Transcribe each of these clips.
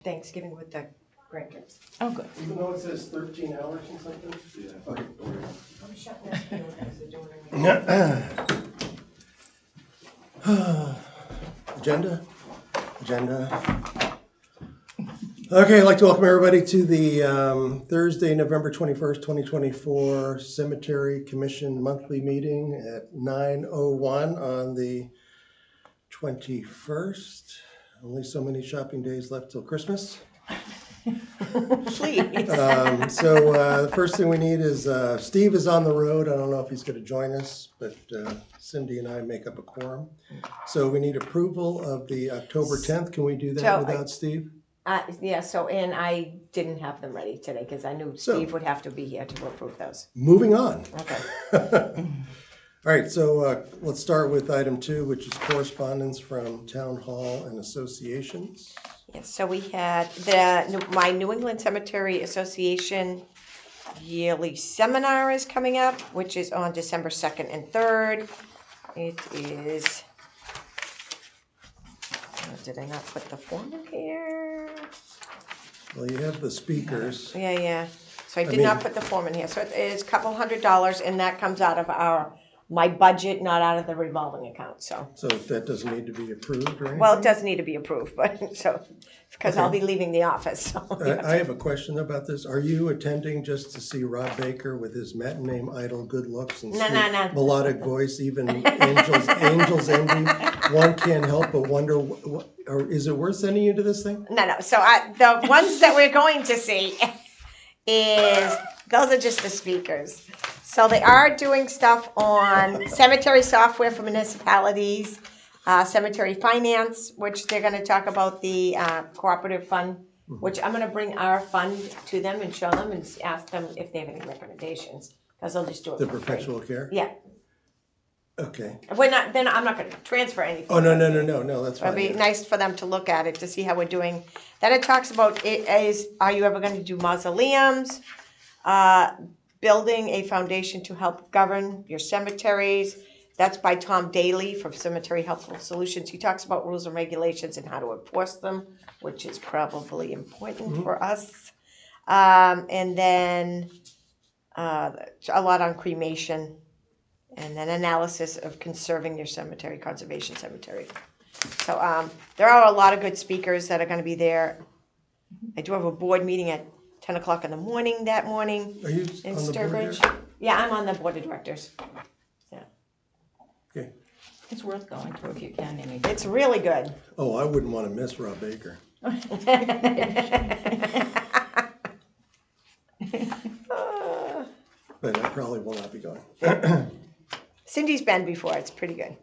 Thanksgiving with the grandkids. Oh, good. Even though it says 13 hours and something? Yeah. Okay. I'm shutting this down because they're doing it. Agenda. Okay, I'd like to welcome everybody to the Thursday, November 21st, 2024 Cemetery Commission monthly meeting at 9:01 on the 21st. Only so many shopping days left till Christmas. Please. The first thing we need is, Steve is on the road. I don't know if he's going to join us, but Cindy and I make up a quorum. So we need approval of the October 10th. Can we do that without Steve? And I didn't have them ready today because I knew Steve would have to be here to approve those. Moving on. Okay. All right, so let's start with item 2, which is correspondence from town hall and associations. Yes, so we had my New England Cemetery Association yearly seminar is coming up, which is on December 2nd and 3rd. It is, did I not put the form in here? Well, you have the speakers. Yeah. So I did not put the form in here. So it is a couple $100, and that comes out of my budget, not out of the revolving account. So that doesn't need to be approved or anything? Well, it does need to be approved, but because I'll be leaving the office. So. I have a question about this. Are you attending just to see Rob Baker with his Matin name idol, good looks, and sweet melodic voice, even angels envy? One can't help but wonder, or is it worth sending you to this thing? No. So the ones that we're going to see those are just the speakers. So they are doing stuff on cemetery software for municipalities, cemetery finance, which they're going to talk about the cooperative fund, which I'm going to bring our fund to them and show them and ask them if they have any recommendations, because they'll just do it. The perpetual care? Yeah. Okay. I'm not going to transfer anything. Oh, no, that's fine. It'll be nice for them to look at it to see how we're doing. Then it talks about are you ever going to do mausoleums? Building a foundation to help govern your cemeteries. That's by Tom Daly from Cemetery Helpful Solutions. He talks about rules and regulations and how to enforce them, which is probably important for us. And then a lot on cremation, and then analysis of conserving your cemetery, conservation cemetery. So there are a lot of good speakers that are going to be there. I do have a board meeting at 10 o'clock in the morning that morning. Are you in on the board Sturbridge? Yeah, I'm on the board of directors. Yeah. Okay. It's worth going to if you can. It's really good. Oh, I wouldn't want to miss Rob Baker. But I probably will not be going. Cindy's been before. It's pretty good.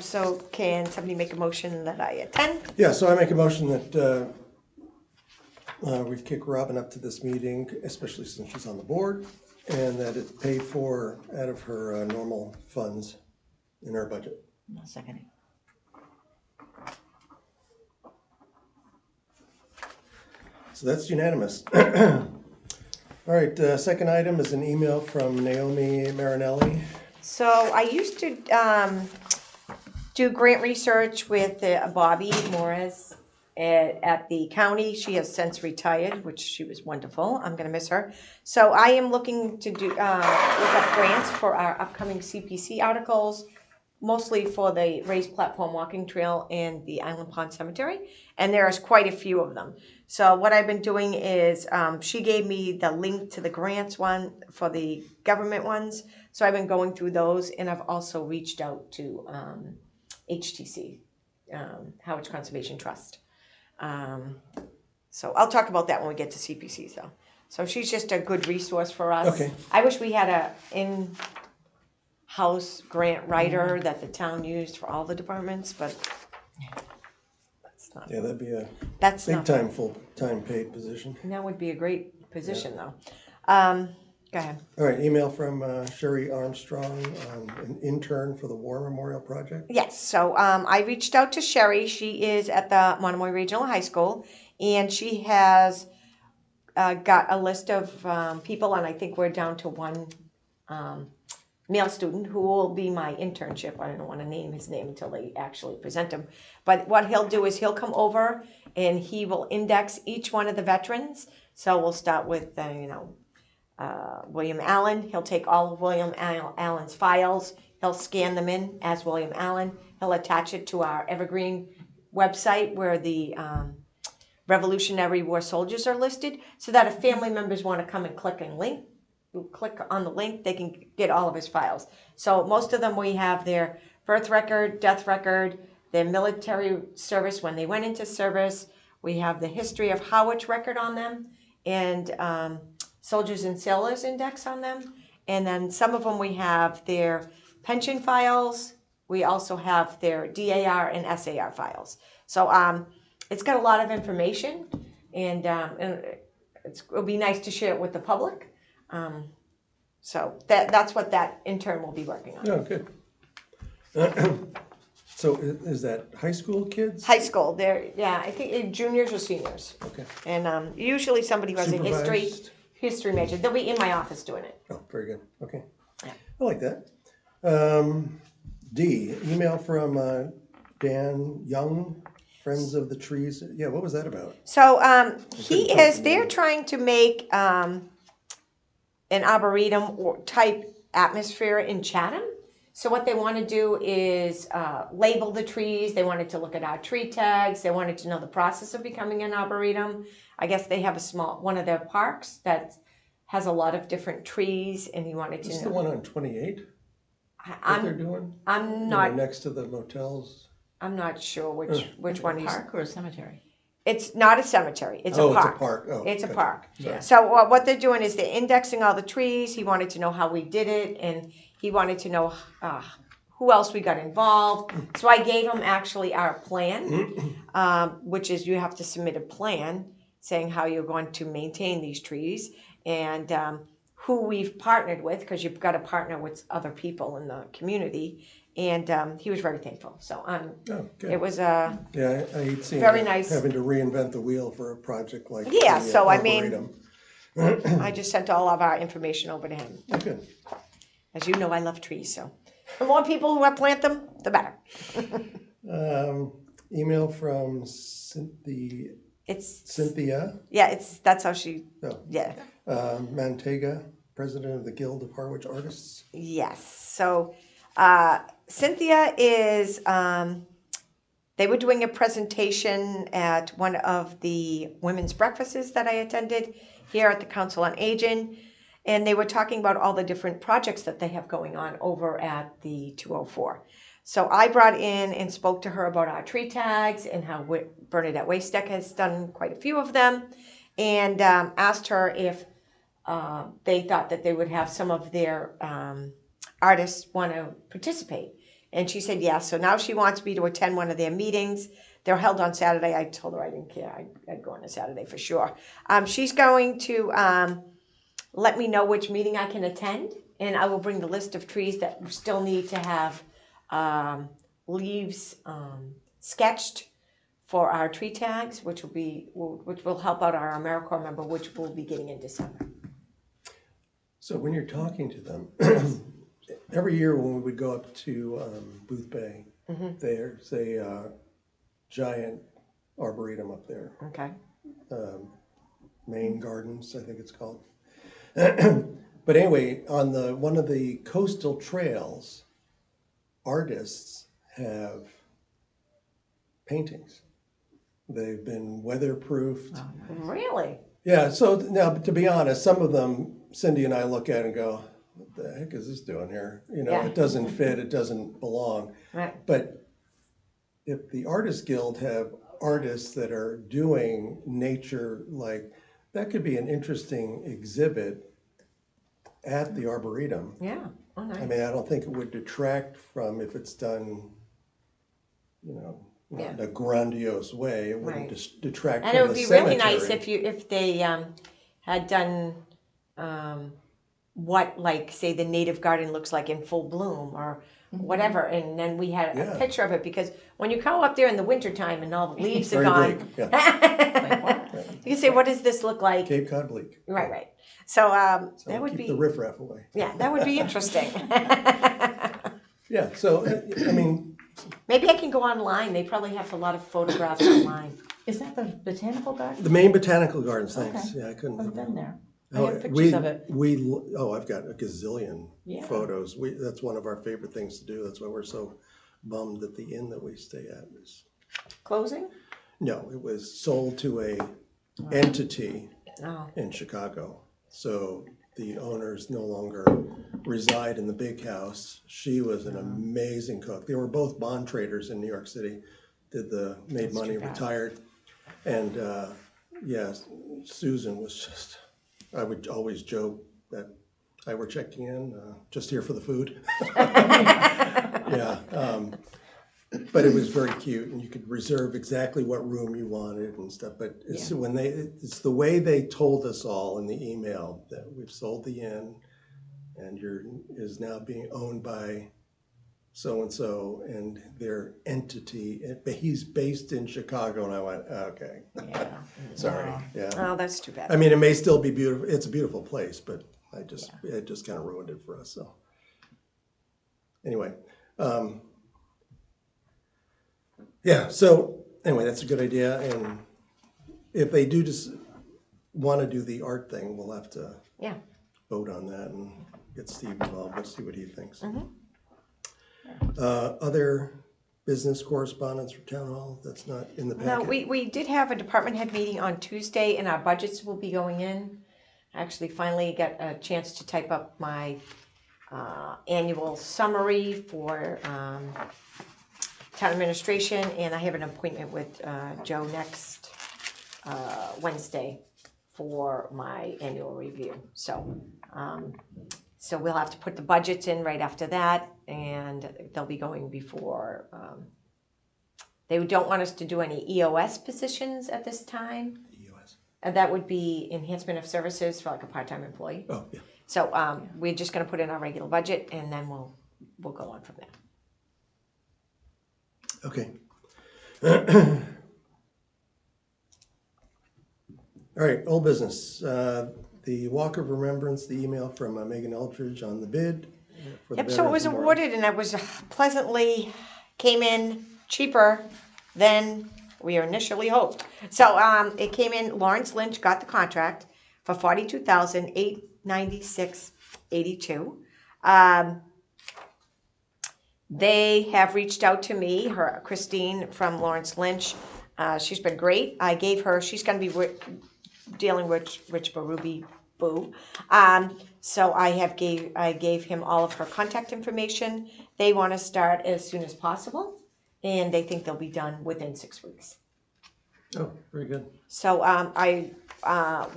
So can somebody make a motion that I attend? Yeah, so I make a motion that we kick Robin up to this meeting, especially since she's on the board, and that it's paid for out of her normal funds in our budget. I'll second it. So that's unanimous. All right, second item is an email from Naomi Marinelli. So I used to do grant research with Bobby Morris at the county. She has since retired, which she was wonderful. I'm going to miss her. So I am looking to look up grants for our upcoming CPC articles, mostly for the raised platform walking trail and the Island Pond Cemetery. And there's quite a few of them. So what I've been doing is she gave me the link to the grants one for the government ones. So I've been going through those, and I've also reached out to HTC, Harwich Conservation Trust. So I'll talk about that when we get to CPC, though. So she's just a good resource for us. Okay. I wish we had a in-house grant writer that the town used for all the departments, but that's not. Yeah, that'd be a That's big not time, full-time paid position. That would be a great position, though. Go ahead. All right, email from Sherry Armstrong, an intern for the War Memorial Project. Yes, so I reached out to Sherry. She is at the Monomoy Regional High School, and she has got a list of people, and I think we're down to one male student who will be my internship. I don't want to name his name until they actually present him. But what he'll do is he'll come over and he will index each one of the veterans. So we'll start with, William Allen. He'll take all of William Allen's files. He'll scan them in as William Allen. He'll attach it to our Evergreen website where the Revolutionary War soldiers are listed, so that if family members want to come and click on the link, they can get all of his files. So most of them, we have their birth record, death record, their military service when they went into service. We have the history of Harwich record on them, and soldiers and sailors index on them. And then some of them we have their pension files. We also have their DAR and SAR files. So it's got a lot of information, and it'll be nice to share it with the public. So that's what that intern will be working on. Oh, good. So is that high school kids? High school, I think juniors or seniors. Okay. And usually somebody who has a Supervised? history major. They'll be in my office doing it. Oh, very good. Okay. Yeah. I like that. D, email from Dan Young, Friends of the Trees. Yeah, what was that about? So couldn't talk they're trying to make an arboretum type atmosphere in Chatham. So what they want to do is label the trees. They wanted to look at our tree tags. They wanted to know the process of becoming an arboretum. I guess they have one of their parks that has a lot of different trees, and he wanted to know. Is this the one on 28 that they're doing? I'm not. Next to the motels? I'm not sure which one he's. Park or a cemetery? It's not a cemetery. It's a park. It's a park. Oh, it's a gotcha. park. Sorry. So what they're doing is they're indexing all the trees. He wanted to know how we did it, and he wanted to know who else we got involved. So I gave him actually our plan, which is you have to submit a plan saying how you're going to maintain these trees and who we've partnered with, because you've got to partner with other people in the community. And he was very thankful. So it was Yeah, I hate seeing very nice. having to reinvent the wheel for a project like Yeah, the, so I Arboretum. I just sent all of our information over to him. Oh, good. As you know, I love trees, so the more people who plant them, the better. Email from Cynthia. Yeah, that's how she. Oh. Yeah. Mantega, president of the Guild of Harwich Artists. Yes. So Cynthia is. They were doing a presentation at one of the women's breakfasts that I attended here at the Council on Aging. And they were talking about all the different projects that they have going on over at the 204. So I brought in and spoke to her about our tree tags and how Bernadette Wastedeck has done quite a few of them, and asked her if they thought that they would have some of their artists want to participate. And she said yes. So now she wants me to attend one of their meetings. They're held on Saturday. I told her I didn't care. I'd go on a Saturday for sure. She's going to let me know which meeting I can attend, and I will bring the list of trees that still need to have leaves sketched for our tree tags, which will help out our AmeriCorps member, which we'll be getting in December. So when you're talking to them, every year when we would go up to Booth Bay, there's a giant arboretum up there. Okay. Main Gardens, I think it's called. But anyway, on one of the coastal trails, artists have paintings. They've been weatherproofed. Oh, nice. Really? Yeah, so now, to be honest, some of them, Cindy and I look at and go, what the heck is this doing here? Yeah. It doesn't fit, it doesn't belong. Right. But if the Artists Guild have artists that are doing nature, that could be an interesting exhibit at the Arboretum. Yeah. Oh, nice. I mean, I don't think it would detract from if it's done, in a grandiose way. It wouldn't detract And from it would the be cemetery. really nice if they had done what, say, the native garden looks like in full bloom or whatever, and then we had a picture of it, because when you come up there in the wintertime and all the leaves are Very gone, bleak, yeah. you can say, what does this look like? Cape Cod bleak. Right. So So that would keep be the riffraff away. Yeah, that would be interesting. Yeah, so, I mean, Maybe I can go online. They probably have a lot of photographs online. Is that the botanical garden? The main botanical gardens, thanks. Okay. Yeah, I I've couldn't. been there. I Oh, have pictures of it. I've got a gazillion Yeah. photos. That's one of our favorite things to do. That's why we're so bummed that the inn that we stay at is, Closing? no, it was sold to a entity Oh, in Chicago. So the owners no longer reside in the big house. She was an amazing cook. They were both bond traders in New York City, made That's money, too bad. retired. And yes, Susan was just, I would always joke that I were checking in, just here for the food. Yeah, but it was very cute, and you could reserve exactly what room you wanted and stuff. But it's it's the way they told us all in the email that we've sold the inn, and is now being owned by so and so, and their entity. He's based in Chicago, and I went, okay, Yeah. sorry, Wow. yeah. oh, that's too bad. I mean, it may still be beautiful. It's a beautiful place, but it just kind of ruined it for us. So anyway, yeah. So anyway, that's a good idea. And if they do just want to do the art thing, we'll have to Yeah. vote on that and get Steve involved. We'll see what he thinks. Mm-hmm. Other business correspondence for town hall that's not in the No, packet. we did have a department head meeting on Tuesday, and our budgets will be going in. I actually finally got a chance to type up my annual summary for town administration, and I have an appointment with Joe next Wednesday for my annual review. So we'll have to put the budgets in right after that, and they'll be going before. They don't want us to do any EOS positions at this time. EOS. And that would be enhancement of services for like a part-time employee. Oh, yeah. So we're just going to put in our regular budget, and then we'll go on from there. Okay. All right, old business. The Walk of Remembrance, the email from Megan Eldridge on the bid. For the Yep. So it was Veterans Memorial. awarded, and it was came in cheaper than we initially hoped. So it came in. Lawrence Lynch got the contract for $42,896.82. They have reached out to me, Christine from Lawrence Lynch. She's been great. I gave her. She's going to be dealing with Rich Baruby Boo. So I gave him all of her contact information. They want to start as soon as possible, and they think they'll be done within 6 weeks. Oh, very good. So I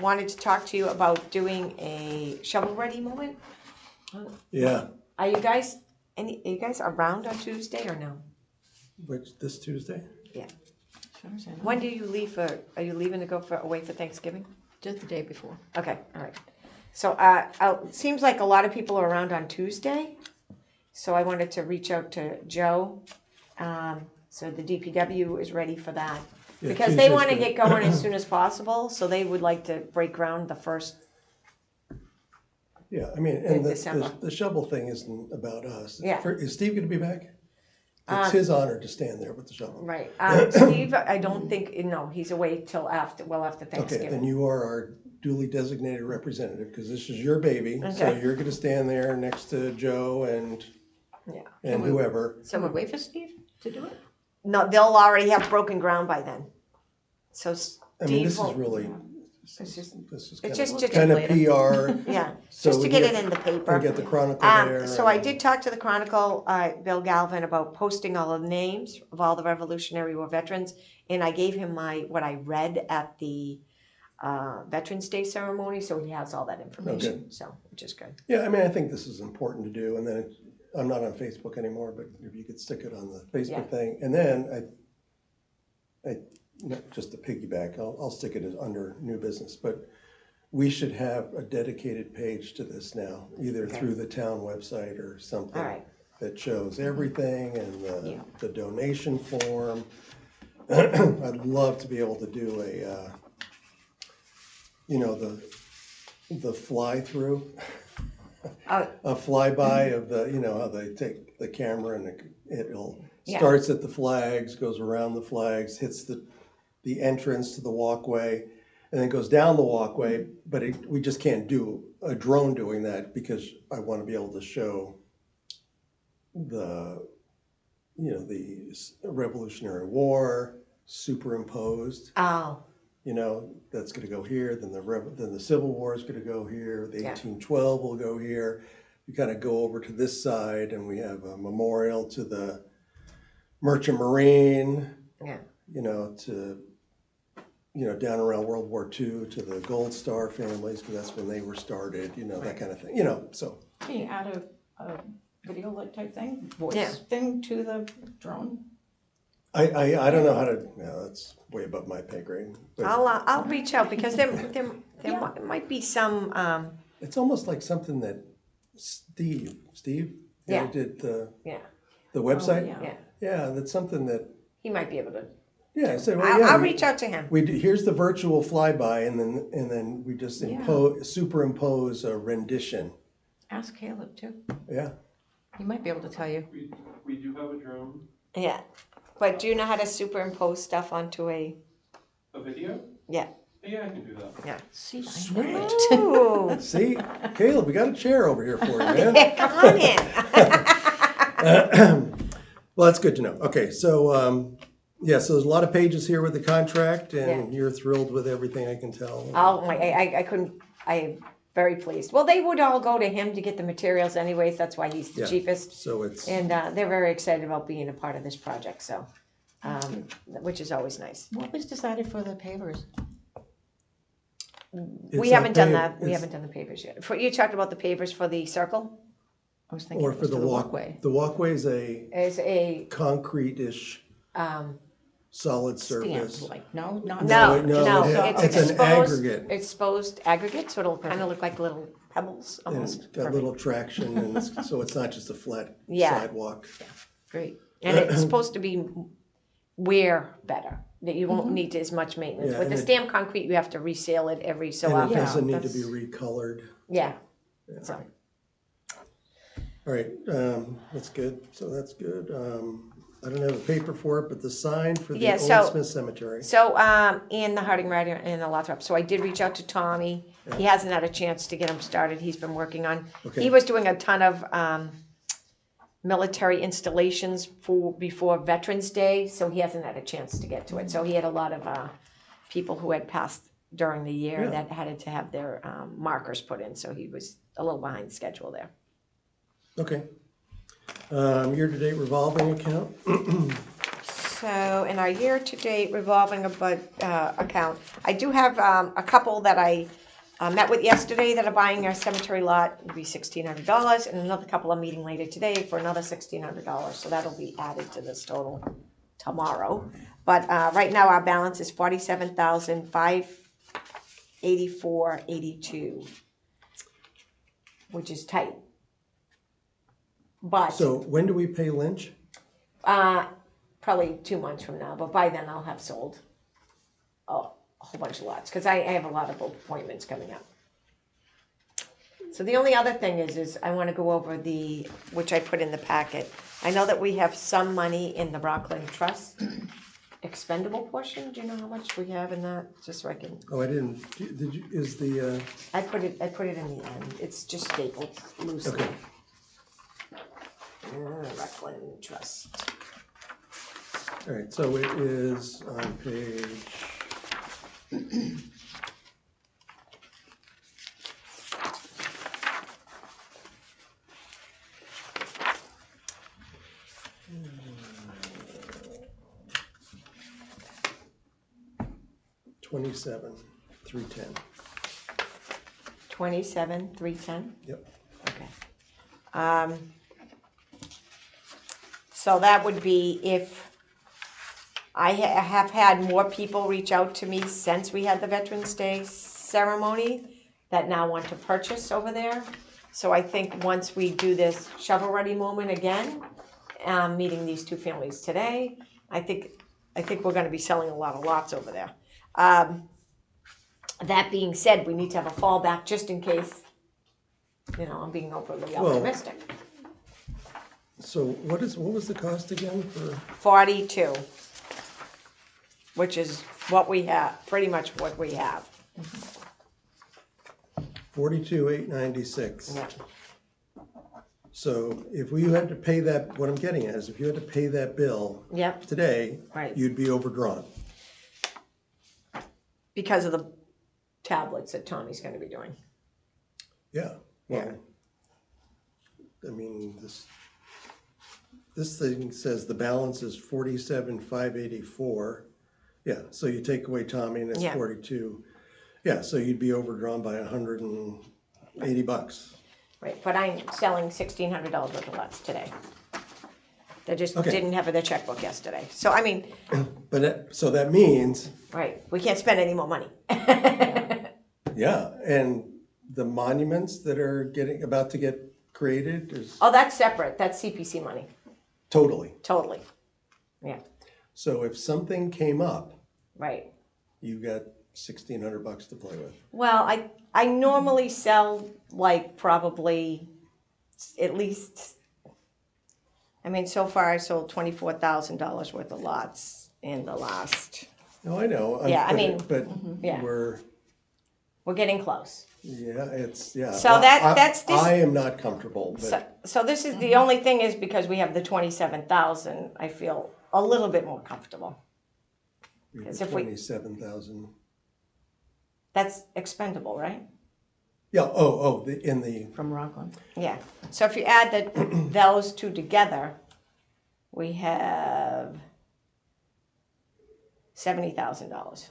wanted to talk to you about doing a shovel-ready moment. Yeah, Are you guys around on Tuesday or no? this Tuesday? Yeah. Sure as I know. When do you leave are you leaving to go away for Thanksgiving? Just the day before. Okay, all right. So it seems like a lot of people are around on Tuesday. So I wanted to reach out to Joe. So the DPW is ready for that. Yeah, Because they Tuesday's want to good. get going as soon as possible. So they would like to break ground the first. Yeah, I mean, In and December. the shovel thing isn't about us. Yeah. Is Steve going to be back? It's his honor to stand there with the shovel. Right. Steve, I don't think, no, he's away till after Okay, Thanksgiving. then you are our duly designated representative, because this is your baby. So Okay. you're going to stand there next to Joe and Yeah. whoever. So we wait for Steve to do it? No, they'll already have broken ground by then. So Steve I mean, this is won't- really, It's just, this just is to- kind of PR. yeah, So just to we get get- it in the paper. And get the Chronicle there. So I did talk to the Chronicle, Bill Galvin, about posting all the names of all the Revolutionary War veterans, and I gave him what I read at the Veterans Day ceremony, so he has all that information. So, which is good. Yeah, I mean, I think this is important to do, and then I'm not on Facebook anymore, but if you could stick it on the Facebook thing, and then just to piggyback, I'll stick it as under new business, but we should have a dedicated page to this now, either through the town website or something All right. that shows everything and Yeah. the donation form. I'd love to be able to do the fly through. A flyby of how they take the camera and it'll starts at the flags, goes around the flags, hits the the entrance to the walkway, and then goes down the walkway, but we just can't do a drone doing that because I want to be able to show the Revolutionary War superimposed. Oh, That's going to go here. Then the Civil War is going to go here. The 1812 will go here. We kind of go over to this side, and we have a memorial to the Merchant Marine. yeah. Down around World War II to the Gold Star families, because that's when they were started, that kind of thing, so. Can you add a video like type thing, Yeah. voice thing to the drone? I don't know how to, that's way above my pay grade. But I'll reach out because there might be some, it's almost like something that Steve, Yeah. did the yeah, website. Oh, yeah. Yeah, that's something that, He might be able to. I said, I'll reach out to him. Here's the virtual flyby, and then we just superimpose a rendition. Ask Caleb too. Yeah. He might be able to tell you. We do have a drone. Yeah. But do you know how to superimpose stuff onto a? A video? Yeah. Yeah, I can do that. Yeah. See, Sweet. I know it. Ooh. See, Caleb, we got a chair over here for you, man. Yeah, come on in. Well, that's good to know. Okay, so, so there's a lot of pages here with the contract, and you're thrilled with everything, I can tell. I'm very pleased. Well, they would all go to him to get the materials anyways. That's why he's the Yeah. cheapest. So it's, And they're very excited about being a part of this project, so, which is always nice. What was decided for the pavers? We it's haven't done pave- that. We it's- haven't done the pavers yet. You talked about the pavers for the circle? I was thinking Or it for was the for the walkway. The walkway is a Is a, concrete-ish solid stamp, surface. like, no, not. no, no, it's an exposed, aggregate. exposed aggregate, so it'll kind of look like little pebbles And it's almost. got little traction, and so it's not just a flat Yeah. sidewalk. Great. And it's supposed to be wear better, that you won't need as much maintenance. Yeah, With and the it- stamped concrete, you have to reseal it every so And it often. doesn't need to be that's- recolored. Yeah. So, All right, that's good. So that's good. I don't have a paper for it, but the sign for the Yeah, Old so- Smith Cemetery. So, and the Harding Rider and the Lothrop. So I did reach out to Tommy. He hasn't had a chance to get him started. He's been working on, Okay. he was doing a ton of, military installations before Veterans Day, so he hasn't had a chance to get to it. So he had a lot of, people who had passed during the year Yeah. that had to have their, markers put in, so he was a little behind schedule there. Okay. Year-to-date revolving account. So in our year-to-date revolving account, I do have a couple that I met with yesterday that are buying our cemetery lot. It'll be $1,600, and another couple I'm meeting later today for another $1,600. So that'll be added to this total tomorrow. But right now our balance is $47,584.82, which is tight. But So when do we pay Lynch? probably 2 months from now, but by then I'll have sold a whole bunch of lots, because I have a lot of appointments coming up. So the only other thing is I want to go over which I put in the packet. I know that we have some money in the Rockland Trust expendable portion. Do you know how much we have in that? Just so I can, Oh, I didn't, did you, is the, I put it in the end. It's just stapled loosely. okay. Rockland Trust. All right, so it is on page. $27,310. 27,310. Yep. Okay. So that would be if I have had more people reach out to me since we had the Veterans Day ceremony that now want to purchase over there. So I think once we do this shovel-ready moment again, meeting these two families today, I think we're gonna be selling a lot of lots over there. That being said, we need to have a fallback just in case, I'm being overly Well- optimistic. So what was the cost again for, 42. which is what we have, pretty much what we have. 42,896. Yeah. So if we had to pay that, what I'm getting at is if you had to pay that bill Yep, today, Right. you'd be overdrawn. because of the tablets that Tommy's gonna be doing. Yeah, well, I mean, this thing says the balance is 47,584. Yeah, so you take away Tommy and it's Yeah. 42. Yeah, so you'd be overdrawn by $180. Right, but I'm selling $1,600 worth of lots today. They just Okay. didn't have their checkbook yesterday. So, I mean, So that means, right, we can't spend any more money. yeah, and the monuments that are about to get created is Oh, that's separate, that's CPC money, totally. totally. Yeah, So if something came up, right. you got $1,600 to play with. Well, I normally sell like probably at least, I mean, so far I sold $24,000 worth of lots in the last, No, I know. Yeah, I mean, But yeah. we're, we're getting close. yeah. So Well, that's this. I am not comfortable, So, but so this is, the only thing is because we have the 27,000, I feel a little bit more comfortable. we have as if we- 27,000. That's expendable, right? Yeah, in the, From Rockland. Yeah. So if you add those two together, we have $70,000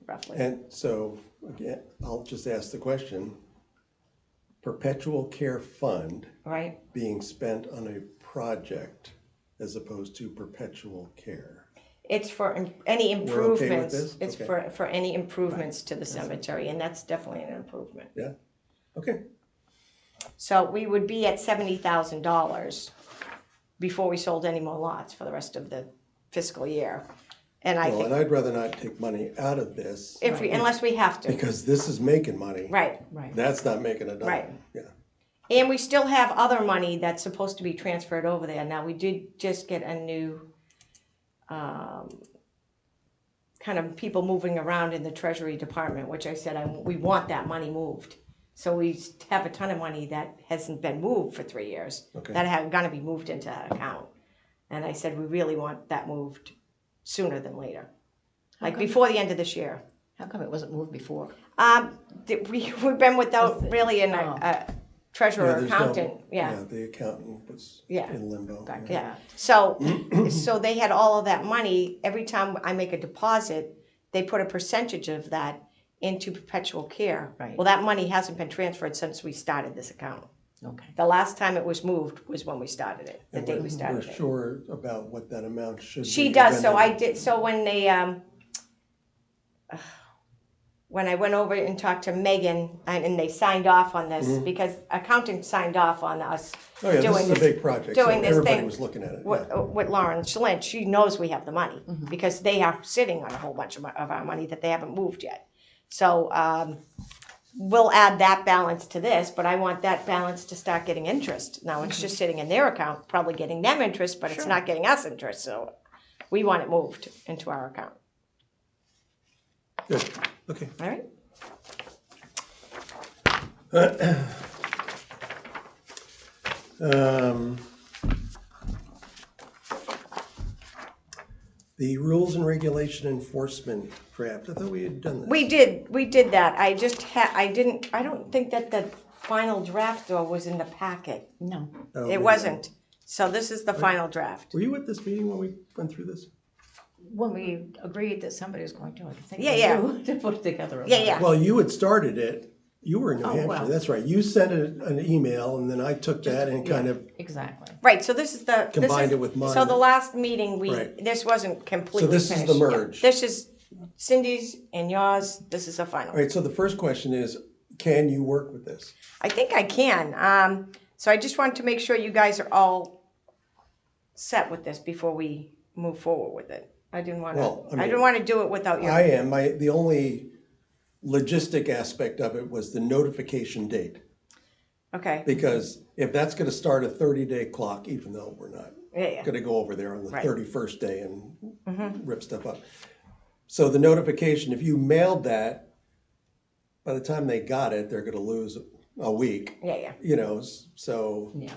roughly. and so, again, I'll just ask the question. Perpetual care fund Right? being spent on a project as opposed to perpetual care. It's for any We're okay with improvements. this? It's Okay. for any improvements to the cemetery, and that's definitely an improvement. Yeah, okay. So we would be at $70,000 before we sold any more lots for the rest of the fiscal year. And I Well, and think, I'd rather not take money out of this if we, unless we have to, because this is making money. right. Right. That's not making a dime. Right. Yeah. And we still have other money that's supposed to be transferred over there. Now, we did just get a new, kind of people moving around in the Treasury Department, which I said, we want that money moved. So we have a ton of money that hasn't been moved for 3 years, Okay. that are gonna be moved into that account. And I said, we really want that moved sooner than later, like come? before the end of this year. How come it wasn't moved before? We've been without really a Yeah, treasurer there's no- accountant, yeah. The accountant was Yeah. in limbo. Yeah, so they had all of that money. Every time I make a deposit, they put a percentage of that into perpetual care. Right. Well, that money hasn't been transferred since we started this account. Okay. The last time it was moved was when we started it, the And day we're- we started We're it. sure about what that amount should be. She does, so when I did, so when they, when I went over and talked to Megan, and they signed off on this, because accountant signed off on us Oh, yeah, this doing is a big project, so doing this everybody thing was looking at it. with, Yeah. with Lauren Lynch. She knows we have the money, because they are sitting on a whole bunch of our money that they haven't moved yet. So, we'll add that balance to this, but I want that balance to start getting interest. Now, it's just sitting in their account, probably getting them interest, but it's not getting us interest, so we want it moved into our account, Good, okay. all right? The rules and regulation enforcement draft, I thought we had done this. We did that. I just I don't think that the final draft though was in the packet. No. Oh, It maybe. wasn't. So this is the final draft. Were you at this meeting when we went through this? When we agreed that somebody was going to, I think. Yeah, we knew to put it together. Yeah, yeah. Well, you had started it, you were in New Oh, Hampshire, well. that's right. You sent an email and then I took that and kind of, Exactly. Right, so this is the. this Combined is- it with mine. So the last meeting, Right. this wasn't completely this is the finished. Yeah. merge. This is Cindy's and yours, this is the final. all right, so the first question is, can you work with this? I think I can. So I just wanted to make sure you guys are all set with this before we move forward with it. I didn't want to, Well, I I mean, didn't want to do it without your. I am, the only logistic aspect of it was the notification date. Okay, Because if that's gonna start a 30-day clock, even though we're not yeah, yeah. gonna go over there on the Right. 31st day and rip stuff up. So the notification, if you mailed that, by the time they got it, they're gonna lose a week, Yeah. you know, so, Yeah.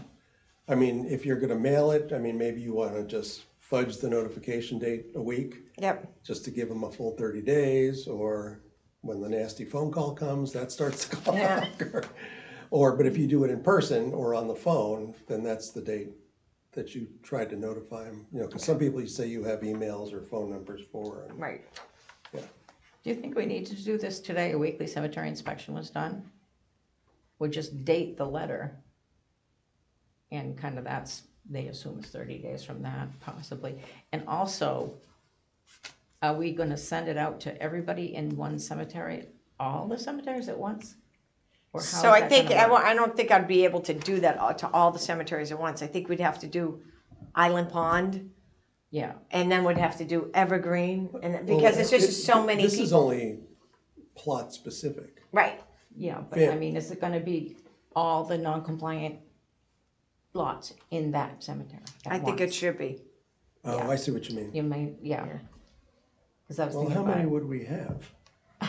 I mean, if you're gonna mail it, I mean, maybe you wanna just fudge the notification date a week, Yep. just to give them a full 30 days, or when the nasty phone call comes, that starts the clock. Yeah. But if you do it in person or on the phone, then that's the date that you tried to notify them, you know, because some people you say you have emails or phone numbers for. And, Right. yeah. Do you think we need to do this today? A weekly cemetery inspection was done? Or just date the letter? And kind of they assume it's 30 days from that, possibly. And also, are we gonna send it out to everybody in one cemetery, all the cemeteries at once? Or how So is I that think, gonna work? I don't think I'd be able to do that to all the cemeteries at once. I think we'd have to do Island Pond, Yeah, and then we'd have to do Evergreen, and because it's just so many This is people. only plot specific. Right. yeah, but Yeah. I mean, is it gonna be all the non-compliant lots in that cemetery at I think it once? should be. Oh, Yeah. I see what you mean. You may, yeah. Cause I was Well, thinking how many about, would we have?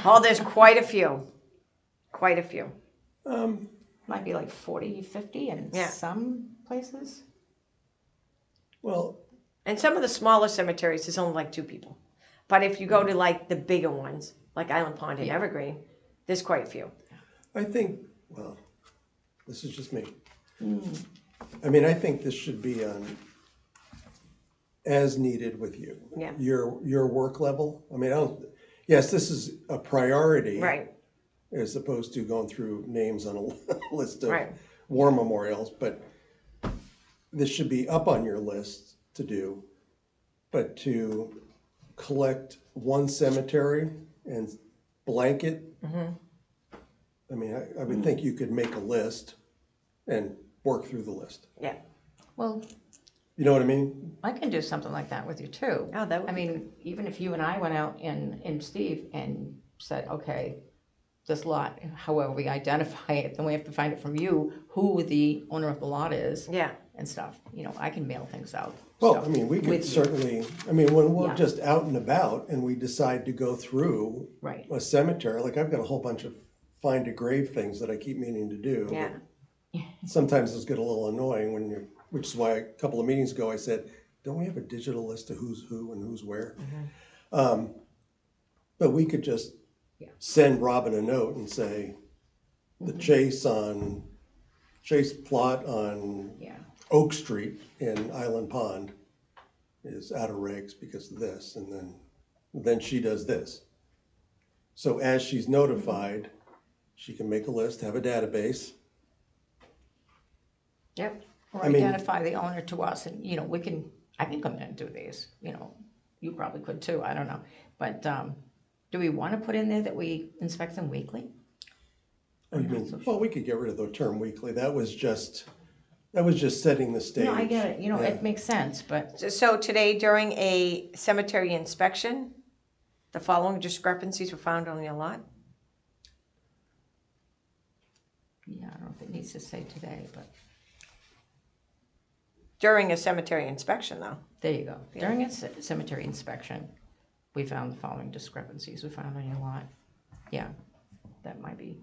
Oh, there's quite a few. Quite a few. might be like 40, 50 in Yeah. some places. Well, And some of the smaller cemeteries, there's only like 2 people. But if you go to like the bigger ones, like Island Pond and Yeah. Evergreen, there's quite a few. I think, well, this is just me. Hmm. I mean, I think this should be on as needed with you. Yeah. Your work level. I mean, yes, this is a priority. Right. As opposed to going through names on a list of Right. war memorials, but this should be up on your list to do. But to collect one cemetery and blanket, I mean, I would think you could make a list and work through the list. Yeah. Well, You know what I mean? I can do something like that with you too. Oh, that would I be mean, even if you and I went out and Steve and said, okay, this lot, however we identify it, then we have to find it from you, who the owner of the lot is. Yeah. And stuff, you know, I can mail things out. Well, so, I mean, we could with you. certainly, I mean, when we're Yeah. just out and about and we decide to go through Right. a cemetery, like I've got a whole bunch of find a grave things that I keep meaning to do. Yeah. Sometimes it's get a little annoying when you're, which is why a couple of meetings ago I said, don't we have a digital list of who's who and who's where? But we could just Yeah. send Robin a note and say, the Chase plot on Yeah, Oak Street in Island Pond is out of regs because of this, and then she does this. So as she's notified, she can make a list, have a database. Yep. or I mean- identify the owner to us and, you know, I can come in and do these, you know, you probably could too, I don't know. But, do we wanna put in there that we inspect them weekly? Oh, you mean, well, we could get rid of the term weekly. That was just setting the stage. No, I get it, you know, Yeah. it makes sense, but, So today, during a cemetery inspection, the following discrepancies were found on your lot? yeah, I don't know if it needs to say today, but, During a cemetery inspection, though. there you go. During a cemetery inspection, we found the following discrepancies we found on your lot. Yeah, that might be,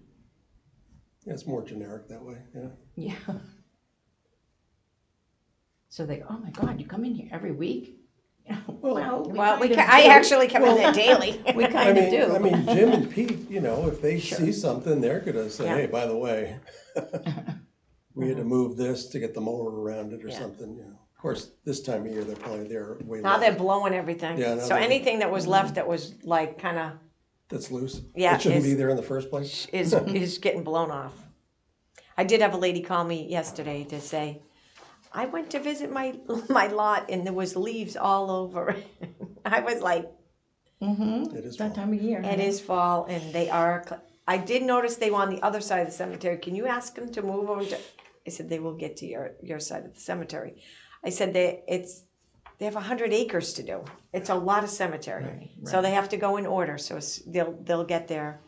Yeah, it's more generic that way, yeah. yeah. So they, oh my God, you come in here every week? You know, Well, Well, kind of I do. actually come in there daily. We I kind of mean, do. I mean, Jim and Pete, you know, if they see something, they're gonna say, Yeah. hey, by the way, we had to move this to get the mower around it or Yeah. something, you know. Of course, this time of year, they're probably there way Now less. they're blowing everything. Yeah, now So they're- anything that was left that was like kinda That's loose. Yeah, It shouldn't be it's- there in the first place. is getting blown off. I did have a lady call me yesterday to say, I went to visit my lot and there was leaves all over it. I was like, Mm-hmm, It is that fall. time of year. it is fall and they are, I did notice they were on the other side of the cemetery. Can you ask them to move over to, I said, they will get to your side of the cemetery. I said, they have 100 acres to do. It's a lot of cemetery. Right, So they have to go in order, so they'll get there.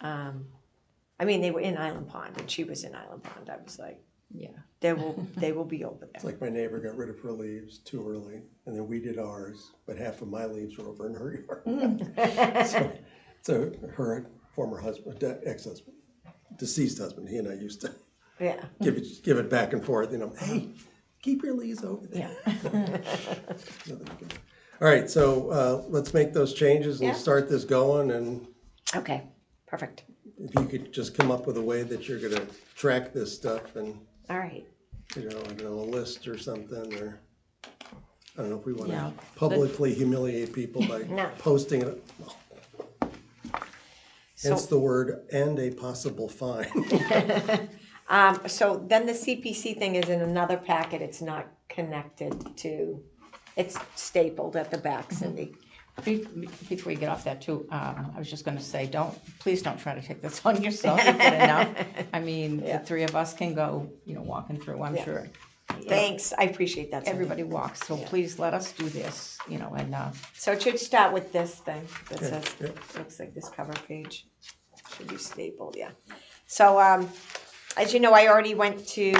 I mean, they were in Island Pond and she was in Island Pond. I was like, Yeah. they will be over It's there. like my neighbor got rid of her leaves too early, and then we did ours, but half of my leaves were over in her yard. So her former husband, ex-husband, deceased husband, he and I used to Yeah. give it back and forth, hey, keep your leaves over there. Yeah. All right, so let's make those changes and Yeah. start this going, and Okay, perfect. if you could just come up with a way that you're gonna track this stuff and, All right. a list or something, or I don't know if we want Yeah. to publicly humiliate people by No. posting it. Hence So, the word "and a possible fine." so then the CPC thing is in another packet. It's not connected to, it's stapled at the back, Cindy. Before you get off that too, I was just gonna say, please don't try to take this on yourself, you've got enough. I mean, Yeah. the three of us can go, walking through, I'm Yeah. sure. Thanks, I appreciate that, Cindy. Everybody walks, so Yeah. please let us do this, and, So it should start with this thing that Yeah, says, yeah. looks like this cover page. Should be stapled, yeah. So, as you know, I already went to,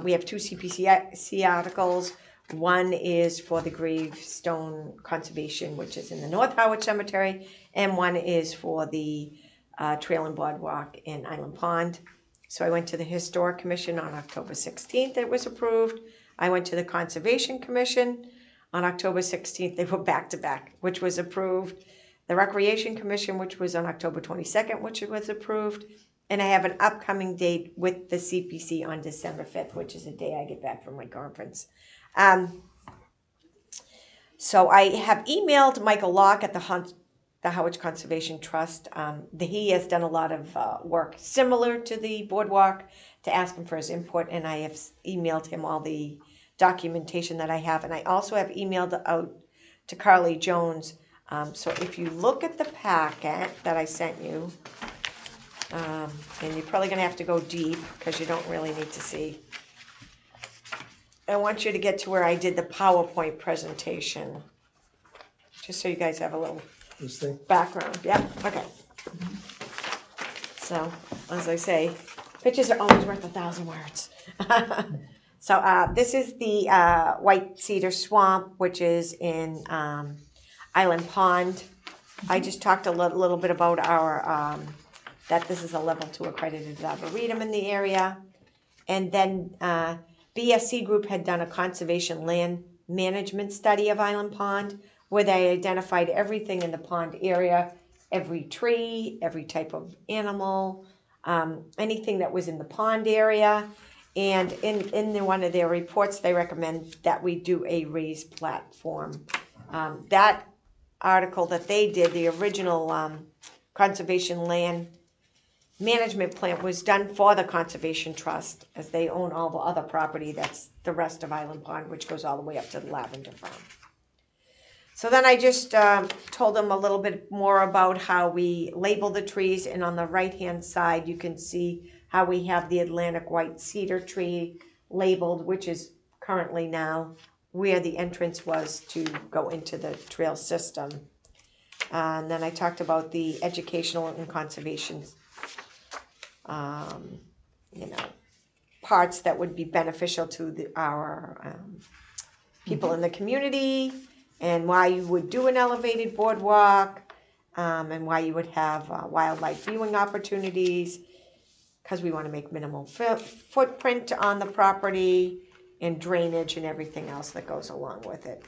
we have two CPC articles. One is for the gravestone conservation, which is in the North Harwich Cemetery, and one is for the trail and boardwalk in Island Pond. So I went to the Historic Commission on October 16th, it was approved. I went to the Conservation Commission on October 16th, they were back to back, which was approved. The Recreation Commission, which was on October 22nd, which was approved. And I have an upcoming date with the CPC on December 5th, which is the day I get back from my conference. So I have emailed Michael Locke at the Harwich Conservation Trust. He has done a lot of work similar to the boardwalk to ask him for his input, and I have emailed him all the documentation that I have. And I also have emailed out to Carly Jones. So if you look at the packet that I sent you, and you're probably going to have to go deep because you don't really need to see. I want you to get to where I did the PowerPoint presentation, just so you guys have a little This thing. background. Yeah, okay. So, as I say, pictures are always worth 1,000 words. So this is the White Cedar Swamp, which is in Island Pond. I just talked a little bit about our that this is a level 2 accredited arboretum in the area. And then BSC Group had done a conservation land management study of Island Pond, where they identified everything in the pond area, every tree, every type of animal, anything that was in the pond area. And in one of their reports, they recommend that we do a raised platform. That article that they did, the original conservation land management plan, was done for the Conservation Trust, as they own all the other property that's the rest of Island Pond, which goes all the way up to the Lavender Farm. So then I just told them a little bit more about how we label the trees, and on the right-hand side you can see how we have the Atlantic white cedar tree labeled, which is currently now where the entrance was to go into the trail system. And then I talked about the educational and conservation parts that would be beneficial to our people in the community, and why you would do an elevated boardwalk, and why you would have wildlife viewing opportunities, because we want to make minimal footprint on the property, and drainage and everything else that goes along with it.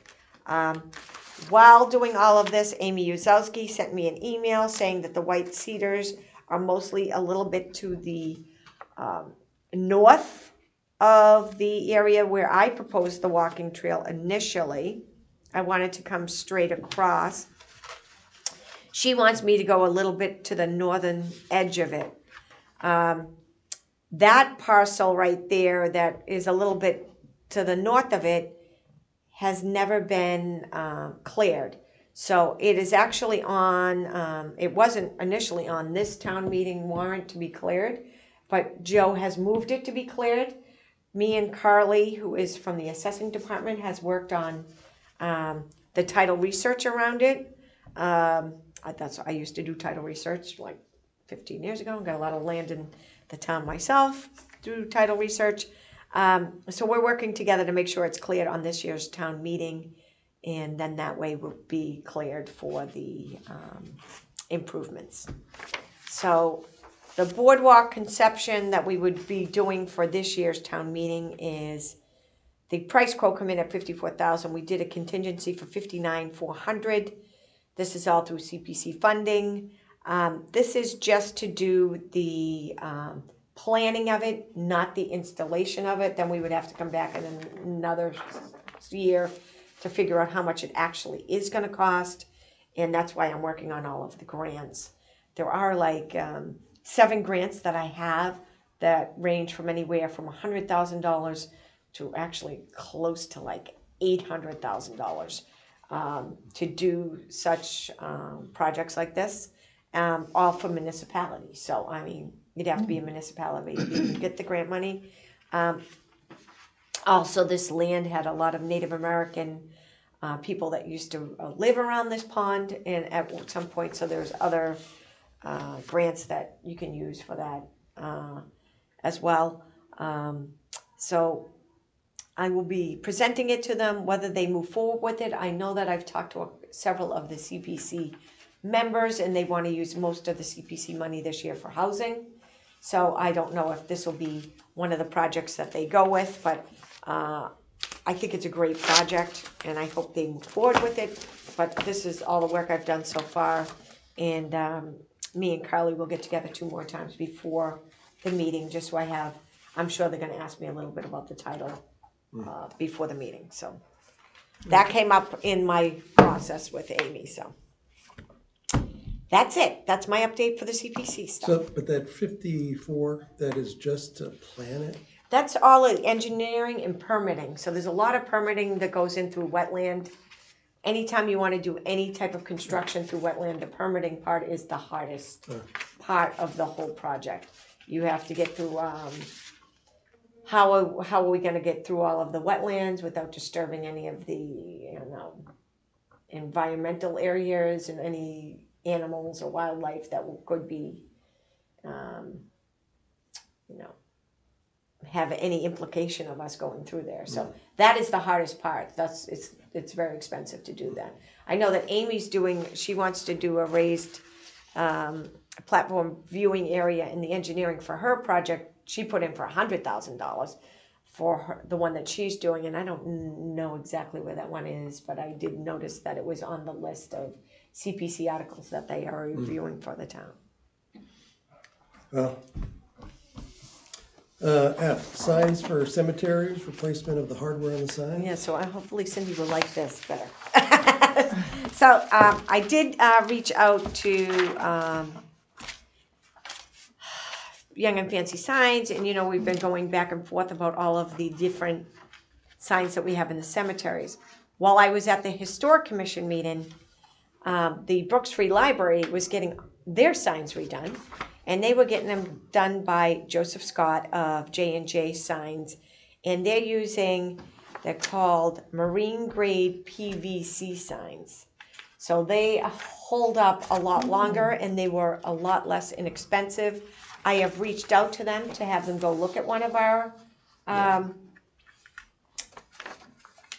While doing all of this, Amy Uzowski sent me an email saying that the white cedars are mostly a little bit to the north of the area where I proposed the walking trail initially. I wanted to come straight across. She wants me to go a little bit to the northern edge of it. That parcel right there that is a little bit to the north of it has never been cleared. So it is actually on, it wasn't initially on this town meeting warrant to be cleared, but Joe has moved it to be cleared. Me and Carly, who is from the assessing department, has worked on the title research around it. I used to do title research like 15 years ago. Got a lot of land in the town myself. do title research. So we're working together to make sure it's cleared on this year's town meeting, and then that way we'll be cleared for the improvements. So the boardwalk conception that we would be doing for this year's town meeting is the price quote come in at $54,000. We did a contingency for $59,400. This is all through CPC funding. This is just to do the planning of it, not the installation of it. Then we would have to come back in another year to figure out how much it actually is going to cost. And that's why I'm working on all of the grants. There are like 7 grants that I have that range from anywhere from $100,000 to actually close to like $800,000 to do such projects like this, all for municipalities. So, I mean, you'd have to be a municipality to get the grant money. Also, this land had a lot of Native American people that used to live around this pond, and at some point, so there's other grants that you can use for that as well. So I will be presenting it to them, whether they move forward with it. I know that I've talked to several of the CPC members, and they want to use most of the CPC money this year for housing. So I don't know if this will be one of the projects that they go with, but I think it's a great project, and I hope they move forward with it. But this is all the work I've done so far, and me and Carly will get together 2 more times before the meeting, just so I'm sure they're going to ask me a little bit about the title before the meeting. So that came up in my process with Amy. So that's it. That's my update for the CPC stuff. So, but that 54, that is just to plan it? That's all engineering and permitting. So there's a lot of permitting that goes in through wetland. Anytime you want to do any type of construction through wetland, the permitting part is the hardest part of the whole project. You have to get through, how are we going to get through all of the wetlands without disturbing any of the, environmental areas and any animals or wildlife that could be, have any implication of us going through there. So that is the hardest part. It's very expensive to do that. I know that Amy's she wants to do a raised platform viewing area in the engineering for her project. She put in for $100,000 for the one that she's doing, and I don't know exactly where that one is, but I did notice that it was on the list of CPC articles that they are reviewing for the town. Well, F, signs for cemeteries, replacement of the hardware on the sign. Yeah, so hopefully Cindy will like this better. So I did reach out to Young and Fancy Signs, and we've been going back and forth about all of the different signs that we have in the cemeteries. While I was at the Historic Commission meeting, the Brooks Free Library was getting their signs redone, and they were getting them done by Joseph Scott of J&J Signs, and they're called marine grade PVC signs. So they hold up a lot longer, and they were a lot less inexpensive. I have reached out to them to have them go look at one of our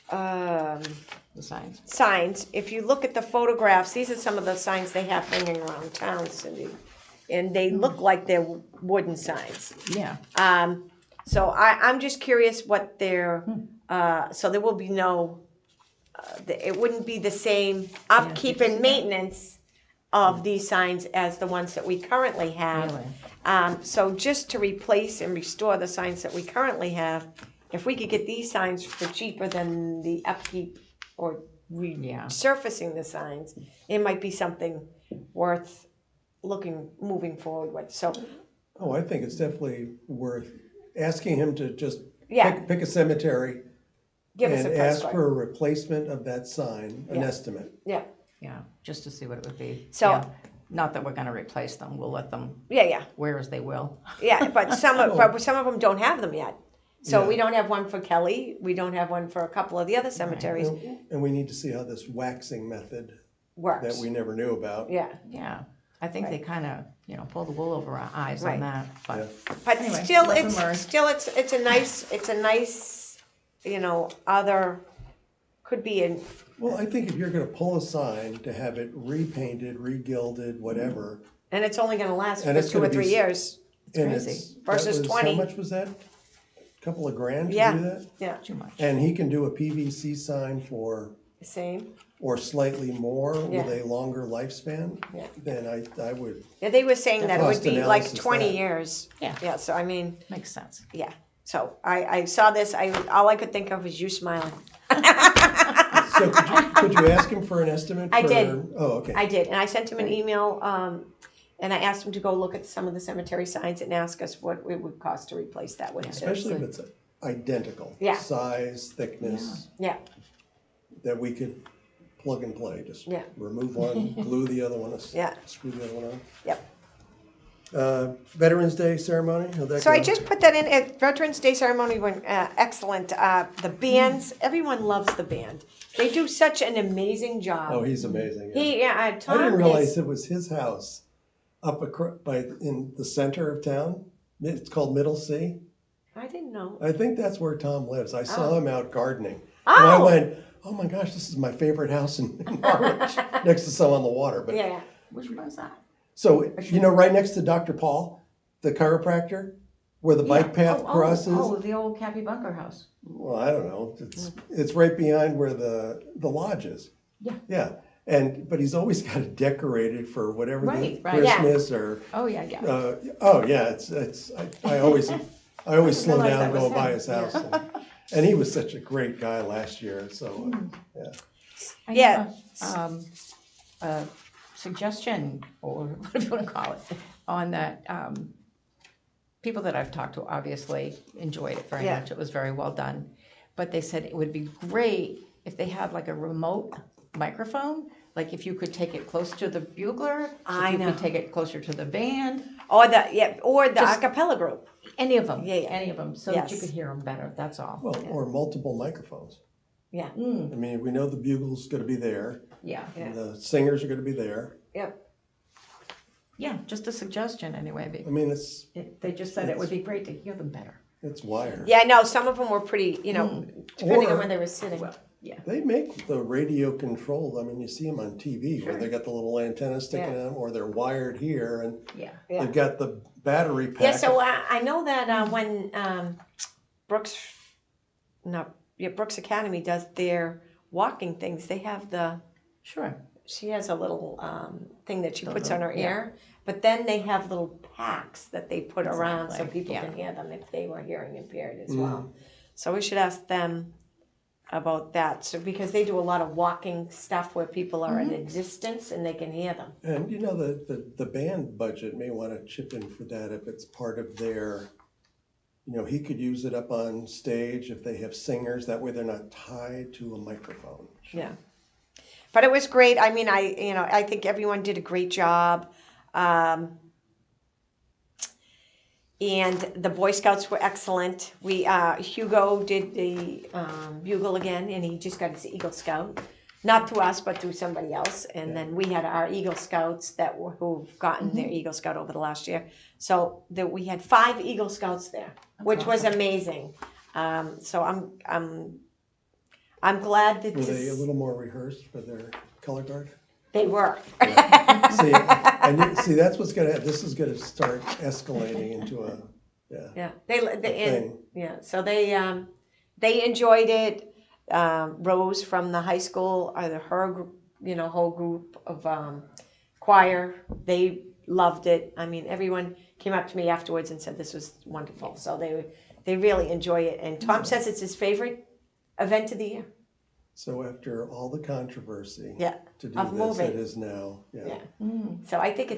The signs. signs. If you look at the photographs, these are some of the signs they have hanging around town, Cindy. And they look like they're wooden signs. Yeah. So I'm just curious what so there will be no, it wouldn't be the same upkeep and maintenance of these signs as the ones that we currently have. Really? So just to replace and restore the signs that we currently have, if we could get these signs for cheaper than the upkeep or resurfacing the signs, it might be something worth moving forward with. So, I think it's definitely worth asking him to just Yeah. pick a cemetery give us a and price ask for for a replacement of that sign, an Yeah. estimate. Yeah, Yeah, just to see what it would be. So- Yeah. Not that we're gonna replace them, we'll let them yeah. wear as they will. Yeah, but some of them don't have them yet. So Yeah. we don't have one for Kelly. We don't have one for a couple of the other cemeteries. And we need to see how this waxing method Works. that we never knew about. Yeah. Yeah, I think they kind of, pull the wool over our eyes on Right. that, but. Yeah. But Anyway, still, lesson learned. it's a nice, other, could be in, Well, I think if you're gonna pull a sign to have it repainted, regilded, whatever, and it's only gonna last And for it's 2 or gonna 3 be years. and crazy. it's, that Versus was, 20. how much was that? Couple of grand to Yeah. do that? Yeah, Too much. And he can do a PVC sign for, same. or slightly more with Yeah. a longer lifespan, Yeah. then I would, Yeah, they were saying that it would Cost be like analysis 20 that. years. Yeah. Yeah, so I mean, Makes sense. yeah. So I saw this, all I could think of was you smiling. so could you ask him for an estimate for? I did. Oh, okay. I did, and I sent him an email, and I asked him to go look at some of the cemetery signs and ask us what it would cost to replace that with. Especially if it's identical. Yeah. Size, thickness, Yeah, that we could plug and play, just Yeah. remove one, glue the other one, Yeah. screw the other one on. yep. Veterans Day ceremony, how'd that So go? I just put that in, Veterans Day ceremony went excellent. The bands, everyone loves the band. They do such an amazing job. Oh, he's amazing. Tom I didn't realize is, it was his house up in the center of town. It's called Middle C. I didn't know. I think that's where Tom lives. I saw Oh. him out gardening. And I Oh, went, oh my gosh, this is my favorite house in Harwich, next to some on the water. But yeah, Which one's that? so, right next to Dr. Paul, the chiropractor, where the bike path crosses. Oh, the old Cappy Bunker house. Well, I don't know. It's right behind where the lodge is. Yeah. Yeah. But he's always got it decorated for whatever Right, the right. Christmas or Oh, yeah. oh yeah, I always slow realize down that was going by him. his house. And he was such a great guy last year. So yeah. I Yeah. have a suggestion, or what do you want to call it, on that. People that I've talked to obviously enjoyed it very Yeah. much. It was very well done. But they said it would be great if they had like a remote microphone. Like if you could take it close to the bugler, I if you know. could take it closer to the band, or the Just- acapella group. any of them, Yeah, yeah. any of them, so that you Yes. could hear them better. That's all. Well, or multiple microphones. Yeah, Mm, I mean, we know the bugle's going to be there. yeah, Yeah. And the singers are going to be there. yep. yeah. Just a suggestion anyway. I mean, They just said it would be great to hear them better. it's wired. Yeah, no, some of them were pretty, depending on Or- where they were sitting. Well, yeah. They make the radio controlled. I mean, you see them on TV where Sure. they got the little antenna sticking Yeah. out, or they're wired here, and Yeah. Yeah. they've got the battery pack. Yeah, so I know that when Brooks Academy does their walking things, they have Sure. she has a little thing that she puts on her Yeah. ear, but then they have little packs that they put around so Exactly, people yeah. can hear them if they were hearing impaired as well. So we should ask them about that, so because they do a lot of walking stuff where people are at a distance and they can hear them. And the band budget may want to chip in for that if it's part of their, he could use it up on stage if they have singers. That way they're not tied to a microphone. Yeah. But it was great. I mean, I think everyone did a great job. And the Boy Scouts were excellent. Hugo did the bugle again, and he just got his Eagle Scout. Not through us, but through somebody else. And then we had our Eagle Scouts who've gotten their Eagle Scout over the last year. So we had 5 Eagle Scouts there, which was amazing. So I'm glad that Were they a little more rehearsed for their color guard? they were. See, that's what's this is gonna start escalating into a, Yeah, thing. So they enjoyed it. Rose from the high school, her whole group of choir, they loved it. I mean, everyone came up to me afterwards and said this was wonderful. So they really enjoy it. And Tom says it's his favorite event of the year. So after all the controversy. Yeah, To do of this, moving. it is now, Yeah. So I think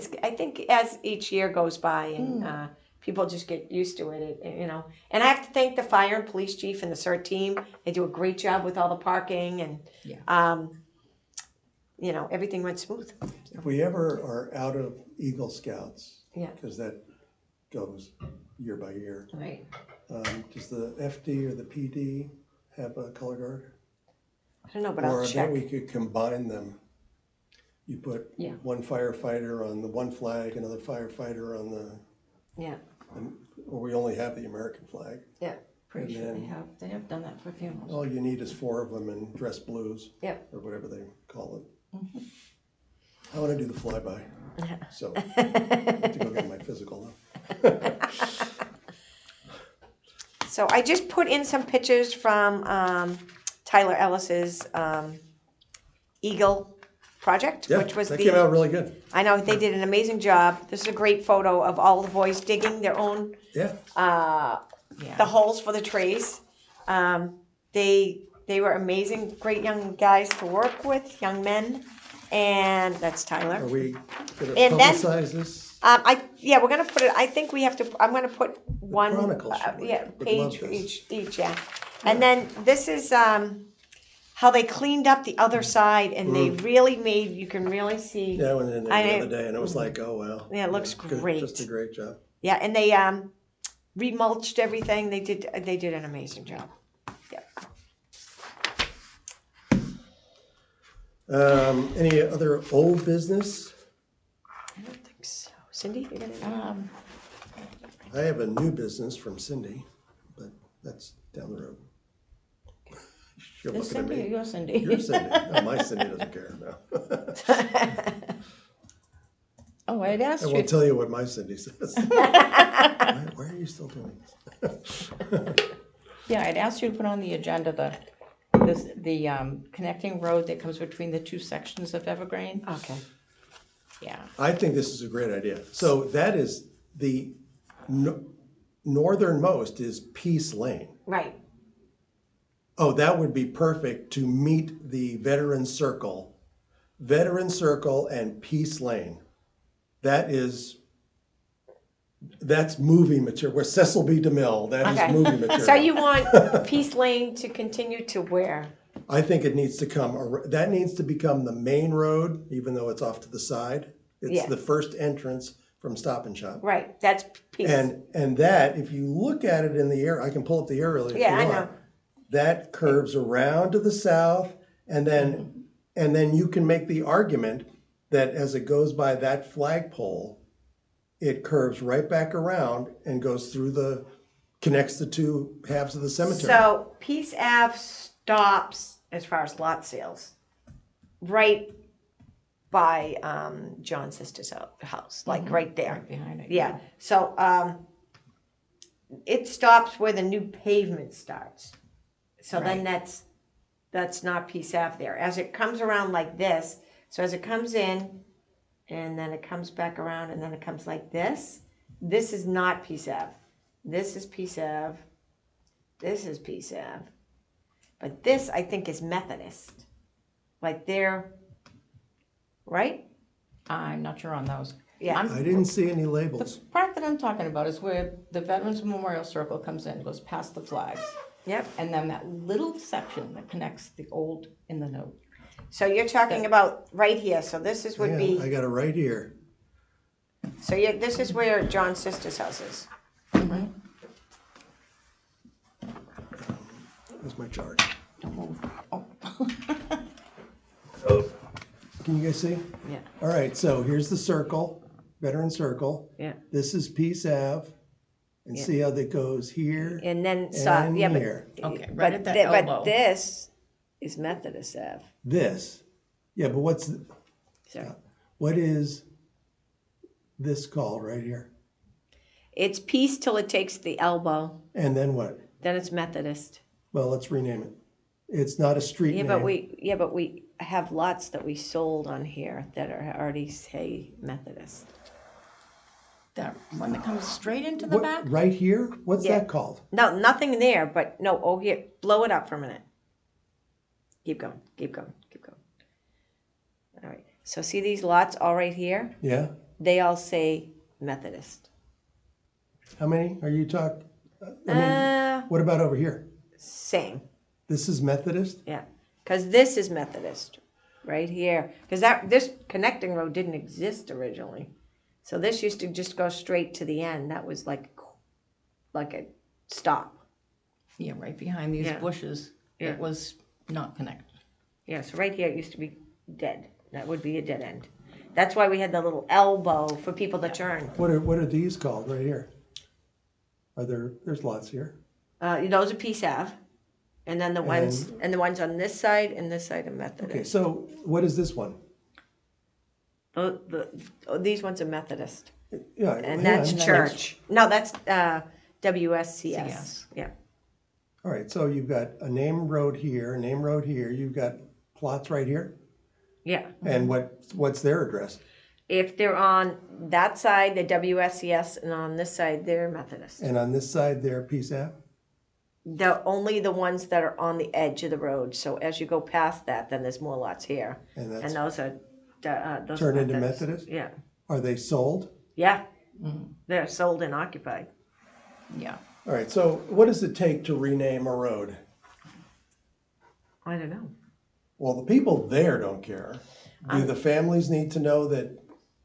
as each year goes by and people just get used to it, And I have to thank the fire and police chief and the CERT team. They do a great job with all the parking and, everything went smooth. If we ever are out of Eagle Scouts. Yeah. Because that goes year by year. Right. Does the FD or the PD have a color guard? I don't know, but Or I'll I bet check. we could combine them. you put Yeah. one firefighter on the one flag, another firefighter on the, Yeah, or we only have the American flag. yeah, Pretty And sure then- they have done that for funerals. All you need is 4 of them in dress blues. Yep. Or whatever they call it. I wanna do the flyby, so I have to go get my physical now. so I just put in some pictures from, Tyler Ellis's, Eagle project, Yeah, which was that came out really good. I know, they did an amazing job. This is a great photo of all the boys digging their own, Yeah, Yeah. the holes for the trees. They were amazing, great young guys to work with, young men, and that's Tyler. are we gonna And then- publicize this? We're gonna put it, I think we have to, I'm gonna put one, Chronicle should work. Would page love for this. each, yeah. And then this is, how they cleaned up the other side and they really made, you can really see. Yeah, I went in there I- the other day and it was like, oh, wow. Yeah, it looks good, great. Just a great job. Yeah, and they, remulched everything. They did an amazing job. Yeah. Any other old business? I don't think so. Cindy, you're gonna. I have a new business from Cindy, but that's down the road. You're This looking at Cindy or me. your Cindy? Your Cindy. No, my Cindy doesn't care, no. Oh, I'd I asked you. won't tell you what my Cindy says. Why are you still doing this? Yeah, I'd asked you to put on the agenda the connecting road that comes between the two sections of Evergreen. Okay. Yeah. I think this is a great idea. So that is the northernmost is Peace Lane. Right. Oh, that would be perfect to meet the Veteran Circle and Peace Lane. That's movie material. Where Cecil B. DeMille, that is Okay. movie material. So you want Peace Lane to continue to where? I think it needs to that needs to become the main road, even though it's off to the side. It's Yeah. the first entrance from Stop and Shop. Right. That's Peace. And that, if you look at it in the air, I can pull up the aerial if Yeah, you I want. know. That curves around to the south, and then you can make the argument that as it goes by that flagpole, it curves right back around and goes through connects the two halves of the cemetery. So Peace Ave stops as far as lot sales, right by John's sister's house, like right there. Right behind it. Yeah. So it stops where the new pavement starts. So then that's not Peace Ave there. As it comes around like this, so as it comes in, and then it comes back around, and then it comes like this. This is not Peace Ave. This is Peace Ave. This is Peace Ave. But this, I think, is Methodist. Like there, right? I'm not sure on those. Yeah. I didn't see any The labels. part that I'm talking about is where the Veterans Memorial Circle comes in, goes past the flags. Yep. And then that little section that connects the old and the new. So you're talking about right here. So this is would Yeah, be. I got it right here. So this is where John's sister's house is. Where's my chart? Don't move. Oh. Can you guys see? Yeah. All right, so here's the circle, Veteran Circle. Yeah. This is Peace Ave. And see how that goes here And then and yeah, here. Okay, right at that but elbow. this is Methodist Ave. This. Yeah, but Sorry. what is this called right here? It's Peace till it takes the elbow. And then what? Then it's Methodist. Well, let's rename it. It's not a street Yeah, name. but we have lots that we sold on here that are already say Methodist. That one that comes straight into the back? Right here? What's Yeah. that called? No, nothing there, but no, oh here, blow it up for a minute. Keep going, keep going, keep going. All right, so see these lots all right here? Yeah? They all say Methodist. How many are you talking? What about over here? Same, This is Methodist? yeah, because this is Methodist, right here. Because this connecting road didn't exist originally. So this used to just go straight to the end. That was like a stop. Yeah, right behind these Yeah. bushes. Yeah. It was not connected. Yeah, so right here it used to be dead. That would be a dead end. That's why we had the little elbow for people to turn. What are these called right here? There's lots here. Those are Peace Ave. And then the ones on this side and this side are Methodist. Okay, so what is this one? These ones are Methodist. Yeah, And that's church. No, that's WSCS. CS. Yeah. All right, so you've got a name road here, you've got plots right here, Yeah. and what's their address? If they're on that side, they're WSCS, and on this side, they're Methodist. And on this side, they're Peace Ave? They're only the ones that are on the edge of the road. So as you go past that, then there's more lots here. And And that's those are those turned are into Methodist? Yeah. Are they sold? Yeah. They're sold and occupied. Yeah. All right, so what does it take to rename a road? I don't know. Well, the people there don't care. Do the families need to know that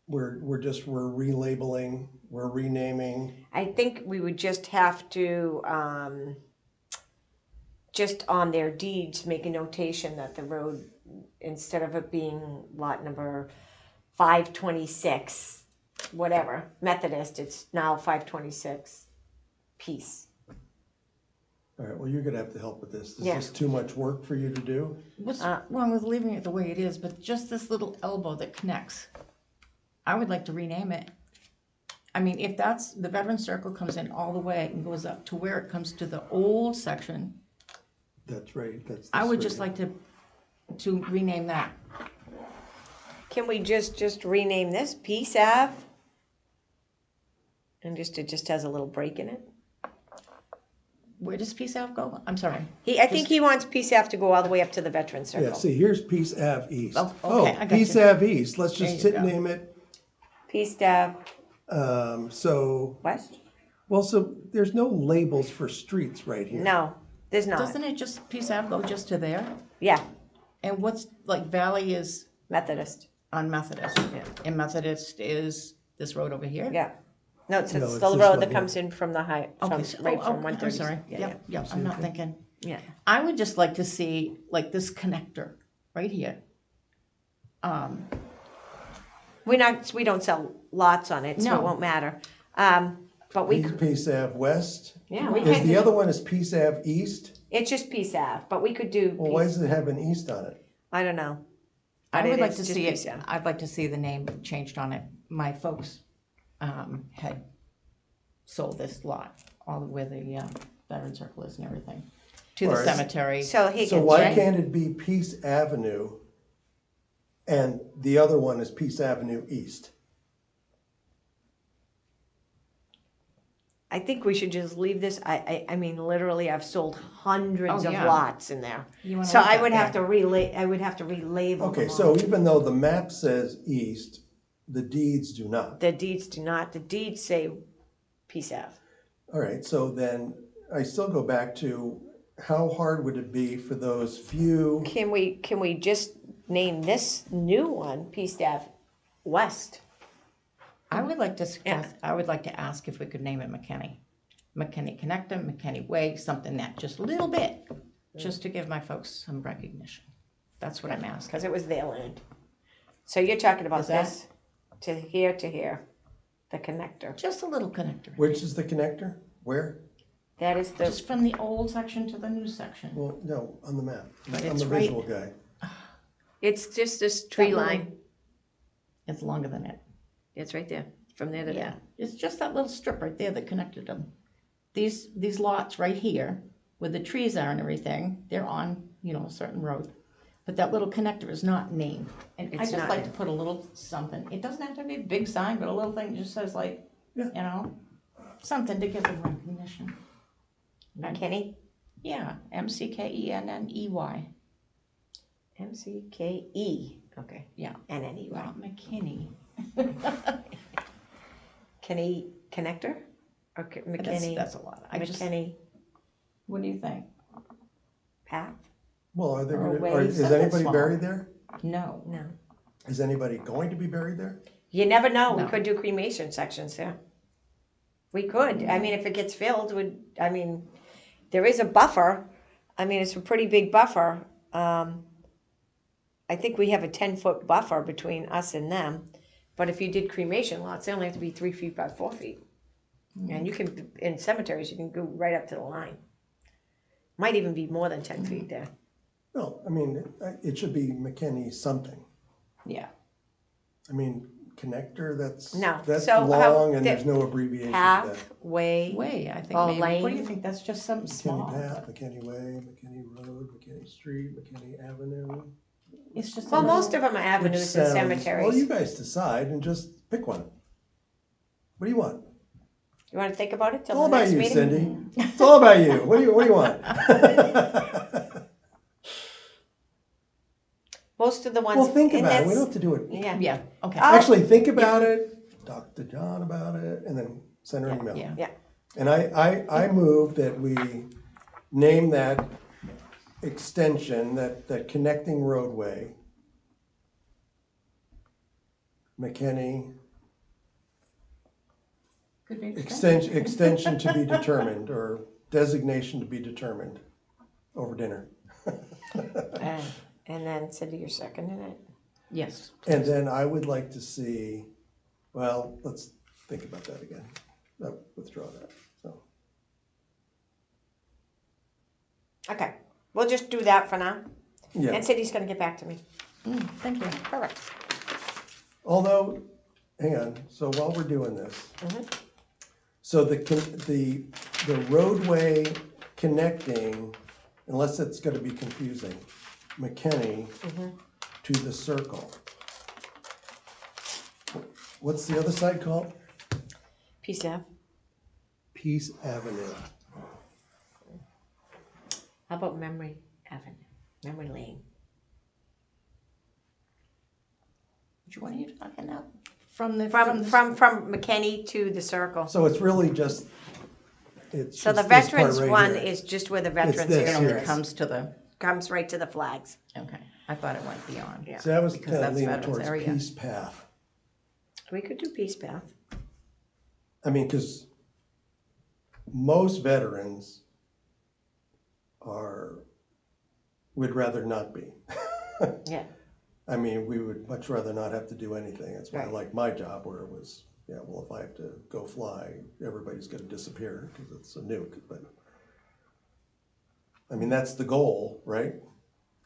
we're relabeling, we're renaming? I think we would just have to, just on their deeds, make a notation that the road, instead of it being lot number 526, whatever, Methodist, it's now 526 Peace. All right, well, you're gonna have to help with this. Is Yeah. this too much work for you to do? What's wrong with leaving it the way it is, but just this little elbow that connects? I would like to rename it. I mean, if that's, the Veteran Circle comes in all the way and goes up to where it comes to the old section, That's right, that's. I would this just right like to rename that. Can we just rename this Peace Ave? And it just has a little break in it. Where does Peace Ave go? I'm sorry. I think he wants Peace Ave to go all the way up to the Veteran here. Circle. Yeah, see, here's Peace Ave East. Oh, okay, I got Peace you. Ave East, let's There just you go. name it, Peace Ave so, West? well, so there's no labels for streets right here. No, there's not. Doesn't it just, Peace Ave go just to there? Yeah, And what's, like, Valley is Methodist. on Methodist. Yeah. And Methodist is this road over here? Yeah. No, it's No, the it's this road one that here. comes in from the Okay, right from I'm 130. sorry. Yeah, Yep, I'm not thinking. yeah. I would just like to see, like, this connector right here. We don't sell lots on it, so No. it won't matter. But we, Peace Ave West? yeah, we Is can. the other one is Peace Ave East? It's just Peace Ave, but we could do. Well, why Peace- does it have an east on it? I don't know. I But would it like is to just see Peace it, Ave. I'd like to see the name changed on it. My folks had sold this lot, all where the Veteran Circle is and everything, to the Alright. cemetery. So So Higgins, why right? can't it be Peace Avenue and the other one is Peace Avenue East? I think we should just leave this. I mean, literally, I've sold hundreds Oh, of yeah. lots in there. You wanna So leave I that would have there. to relabel Okay, them so all. even though the map says east, the deeds do not. The deeds do not. The deeds say Peace Ave. All right, so then I still go back to how hard would it be for those few, Can we just name this new one Peace Ave West? I would like to suggest, I would like to ask if we could name it McKinney. McKinney Connector, McKinney Way, something that just a little bit, just to give my folks some recognition. That's what I'm asking. Because it was their land. So you're talking about Is that- this to here, the connector. Just a little connector. which is the connector? Where? That is the, Just from the old section to the new section. Well, no, on the map. But I'm it's the right- visual guy. it's just this tree That little- line. It's longer than it. It's right there, from there to Yeah, there. it's just that little strip right there that connected them. These lots right here, where the trees are and everything, they're on, a certain road. But that little connector is not named. And I It's just not like to named. put a little something, it doesn't have to be a big sign, but a little thing that just says like, Yeah. something to give them recognition. McKinney? Yeah, McKenney. MCKE. Okay. Yeah. NNE. Not McKinney. Kenny Connector? Or McKinney? That's a lot. McKinney What do you think? Path? Well, are there, Or gonna- waves. is anybody buried there? No. No. Is anybody going to be buried there? You never know. We No. could do cremation sections there. We could. I mean, if it gets filled, there is a buffer. I mean, it's a pretty big buffer. I think we have a 10-foot buffer between us and them. But if you did cremation lots, they only have to be 3 feet by 4 feet. And you can, in cemeteries, you can go right up to the line. Might even be more than 10 feet there. No, I mean, it should be McKinney something. Yeah. I mean, connector, that's No, that's so long, how- and there's no abbreviation for Path, that. way, Way, I think Oh, maybe. What do you lane. think? That's just something McKinney small. Path, McKinney Way, McKinney Road, McKinney Street, McKinney Avenue. It's just. well, a most little- of them are avenues and Well, cemeteries. you guys decide and just pick one. What do you want? You wanna think about it It's till all the about next you, meeting? Cindy. It's all about you. What do you want? Most of the ones. Well, think and about it. We that's- don't have to do it. Yeah. Yeah, okay. Actually, think about it, talk to John about it, and then send her an email. Yeah. Yeah, And I move that we name that extension, that connecting roadway, McKinney, Could be extended. extension to be determined, or designation to be determined over dinner. and then Cindy, you're seconding it. Yes. And then I would like to see, well, let's think about that again. No, withdraw that, so. Okay, we'll just do that for now. Yeah, And Cindy's gonna get back to me. Thank you. Perfect. although, hang on, so while we're doing this, so the roadway connecting, unless it's gonna be confusing, McKinney to the circle. What's the other side called? Peace out. Peace Avenue. How about Memory Avenue, Memory Lane? Which one are you talking about? From the. From the- McKinney to the circle. So it's really just, it's So the just this part veterans right one here. is just where the veterans this It area only here. is. comes to the, Comes right to the flags. okay, I thought it went beyond. Yeah. See, I was because kind of that's leaning veterans towards area. Peace Path. We could do Peace Path. I mean, because most veterans would rather not be. Yeah. I mean, we would much rather not have to do anything. That's why I Right. like my job, where it was, yeah, well, if I have to go fly, everybody's gonna disappear because it's a nuke, but. I mean, that's the goal, right?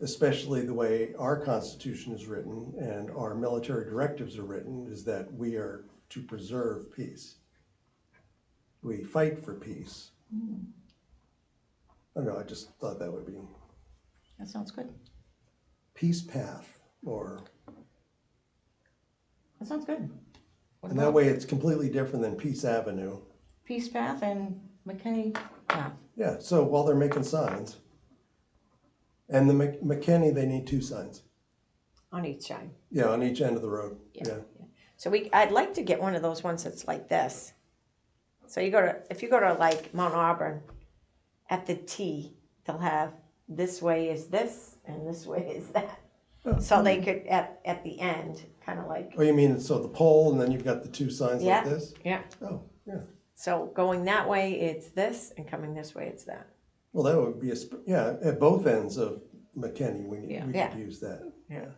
Especially the way our Constitution is written and our military directives are written, is that we are to preserve peace. We fight for peace. I don't know, I just thought that would be That sounds good. Peace Path, or, That sounds good. What and that about way it's completely different than Peace Avenue. Peace Path and McKinney Path? Yeah, so while they're making signs, and the McKinney, they need 2 signs. On each side. Yeah, on each end of the road, Yeah. yeah. So I'd like to get one of those ones that's like this. So if you go to like Mount Auburn, at the T, they'll have this way is this and this way is that. So they could, at the end, kind of like, Oh, you mean, so the pole, and then you've got the 2 signs like Yeah. this? yeah. Oh, yeah. So going that way, it's this, and coming this way, it's that. Well, that would be yeah, at both ends of McKinney, we Yeah. could Yeah. use that. Yeah.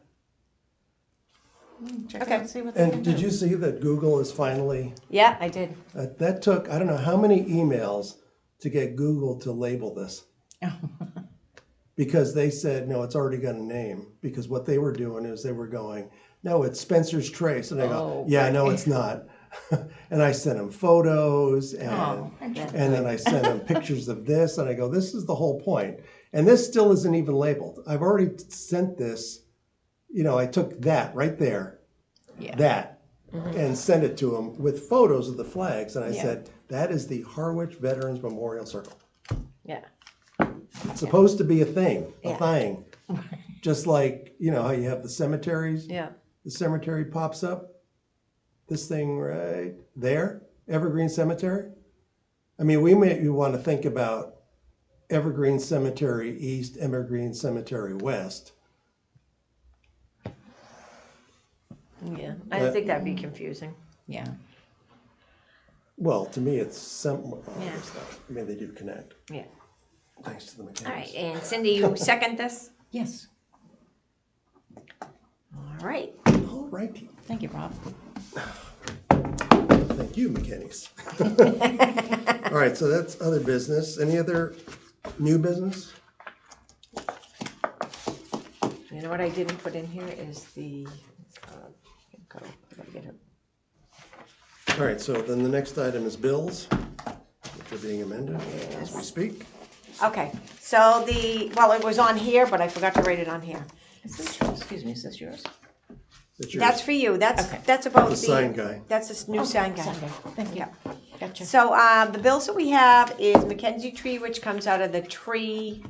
Check it Okay. out, see what they can And do. did you see that Google is finally, Yeah, I did. that took, I don't know how many emails to get Google to label this. Because they said, no, it's already got a name. Because what they were doing is they were going, no, it's Spencer's Trace. And I go, Oh, yeah, no, right. it's not. And I sent them photos and Oh, interesting. and then I sent them pictures of this, and I go, this is the whole point. And this still isn't even labeled. I've already sent this, I took that right there, Yeah. that, and sent it to them with photos of the flags. And I Yeah. said, that is the Harwich Veterans Memorial Circle. Yeah. It's supposed to be a thing, Yeah. Just like, how you have the cemeteries, Yeah. the cemetery pops up. This thing right there, Evergreen Cemetery. I mean, we may want to think about Evergreen Cemetery East, Evergreen Cemetery West. Yeah. I think that'd be confusing. Yeah. Well, to me, it's Yeah. I mean, they do connect, Yeah. thanks to the All right, mechanics. and Cindy, you second this? Yes. right. All righty. Thank you, Bob. Thank you, McKinney's. All right, so that's other business. Any other new business? You know what I didn't put in here is the, I gotta get it. All right, so then the next item is bills, which are being amended as we speak. Okay, so it was on here, but I forgot to write it on here. Is this yours? Excuse me, is this yours? That's yours. That's for you, that's Okay. about The sign guy. That's this new sign guy. Sunday. Thank you. Yeah. Gotcha. So, the bills that we have is Mackenzie Tree, which comes out of the tree,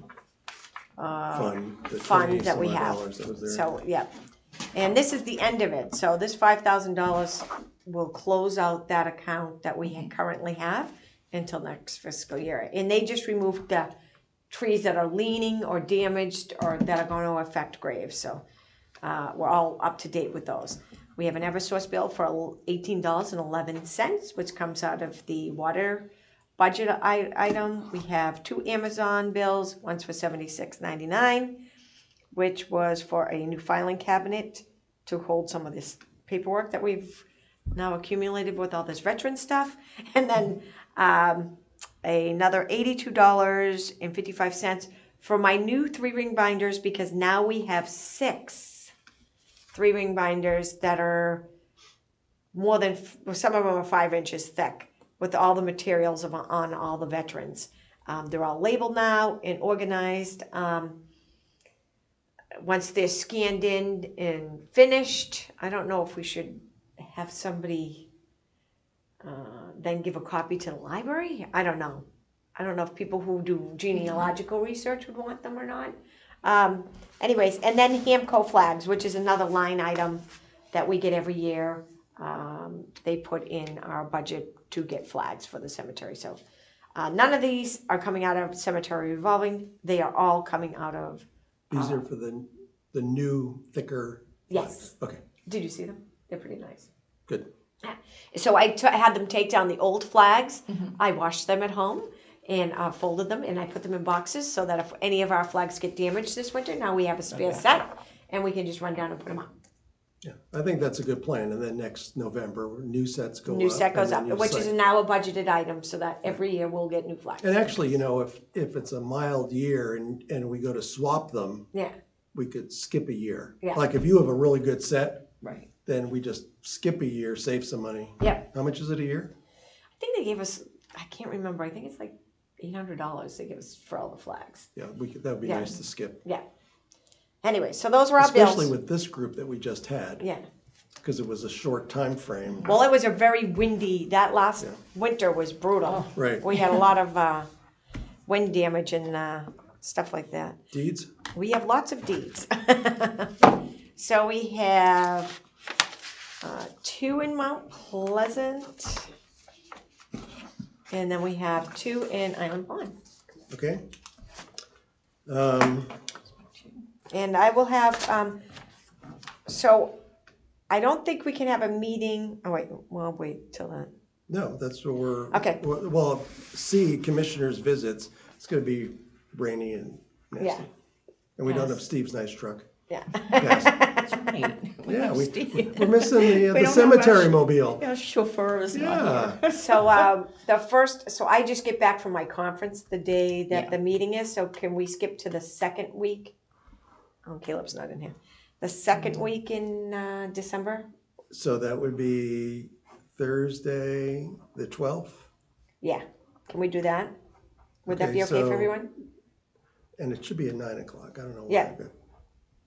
Fund. The fund that we 20-some-odd have. dollars that was there. So, yeah. And this is the end of it. So this $5,000 will close out that account that we currently have until next fiscal year. And they just removed the trees that are leaning or damaged or that are going to affect graves. So we're all up to date with those. We have an Eversource bill for $18.11, which comes out of the water budget item. We have 2 Amazon bills, one's for $76.99, which was for a new filing cabinet to hold some of this paperwork that we've now accumulated with all this veteran stuff. And then another $82.55 for my new 3-ring binders, because now we have 6 3-ring binders that are more than, some of them are 5 inches thick with all the materials on all the veterans. They're all labeled now and organized. Once they're scanned in and finished, I don't know if we should have somebody then give a copy to the library. I don't know. I don't know if people who do genealogical research would want them or not. Anyways, and then Hamco flags, which is another line item that we get every year. They put in our budget to get flags for the cemetery. So none of these are coming out of cemetery revolving. They are all coming out of. These are for the new, thicker Yes. flags. Okay, Did you see them? They're pretty nice. good. So I had them take down the old flags. I washed them at home and folded them, and I put them in boxes so that if any of our flags get damaged this winter, now we have a spare set and we can just run down and put them up. Yeah, I think that's a good plan. And then next November, new sets go up. New set goes and up, then new which is site. now a budgeted item, so that every year we'll get new flags. And actually, you know, if it's a mild year and we go to swap them, Yeah, we could skip a year. Yeah. Like if you have a really good set, Right. then we just skip a year, save some money. yep. How much is it a year? I think they gave us, I can't remember, I think it's like $800 they give us for all the flags. Yeah, that would be Yeah. nice to skip. Yeah. Anyway, so those are our bills. Especially with this group that we just had, Yeah. because it was a short time frame. Well, it was a very windy, that last Yeah. winter was brutal. Right. We had a lot of wind damage and stuff like that. Deeds? We have lots of deeds. So we have 2 in Mount Pleasant, and then we have 2 in Island Pond. Okay. And I will have, so I don't think we can have a meeting, wait till then. No, that's what we're. Okay. Well, C, commissioners' visits, it's gonna be rainy and nasty. Yeah. And we don't Yes. have Steve's nice truck. Yeah. Yes. That's right. Yeah, Steve. we're missing the don't have cemetery our- mobile. Our chauffeur is not Yeah. here. So so I just get back from my conference the day that Yeah. the meeting is, so can we skip to the second week? Oh, Caleb's not in here. The second week in December? So that would be Thursday, the 12th, Yeah, can we do that? Would that be okay so- for everyone? and it should be at 9 o'clock. I don't know why Yeah. I've got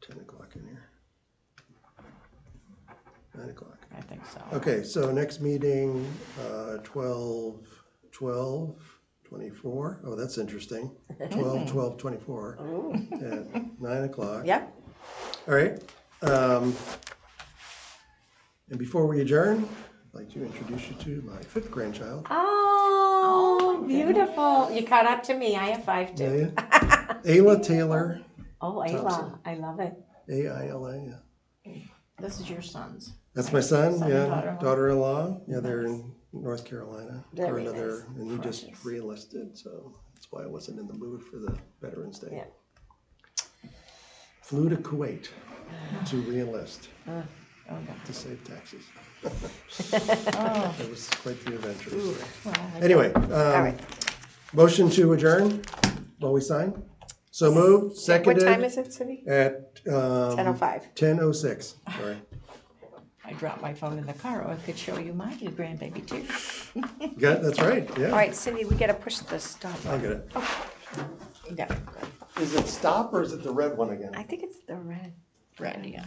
10 o'clock in here. 9 o'clock. I think so. Okay, so next meeting, 24. Oh, that's interesting. 12/12/24 at 9 o'clock. Yep. All right. And before we adjourn, I'd like to introduce you to my 5th grandchild. Oh, beautiful. You caught up to me. I have 5 too. Yeah. Ayla Taylor, Oh, Thompson. Ayla, I love it. Aila. Yeah. This is your son's. That's my son. Son and Yeah, daughter-in-law. daughter-in-law. Yeah, they're in North Carolina for Very another, nice. and he just Precious. re-enlisted, so that's why I wasn't in the mood for the Veterans Day. Yeah. Flew to Kuwait. to re-enlist, Oh, no. to save taxes. Oh, That was quite the adventure. well, I- Anyway, All right. motion to adjourn while we sign. So moved, seconded. What time is it, Cindy? At 10:05. 10:06, sorry. I dropped my phone in the car, or I could show you my new grandbaby too. That's right, yeah. All right, Cindy, we gotta push the stop. I'll get it. You got it. Is it stop or is it the red one again? I think it's the red. Red, yeah.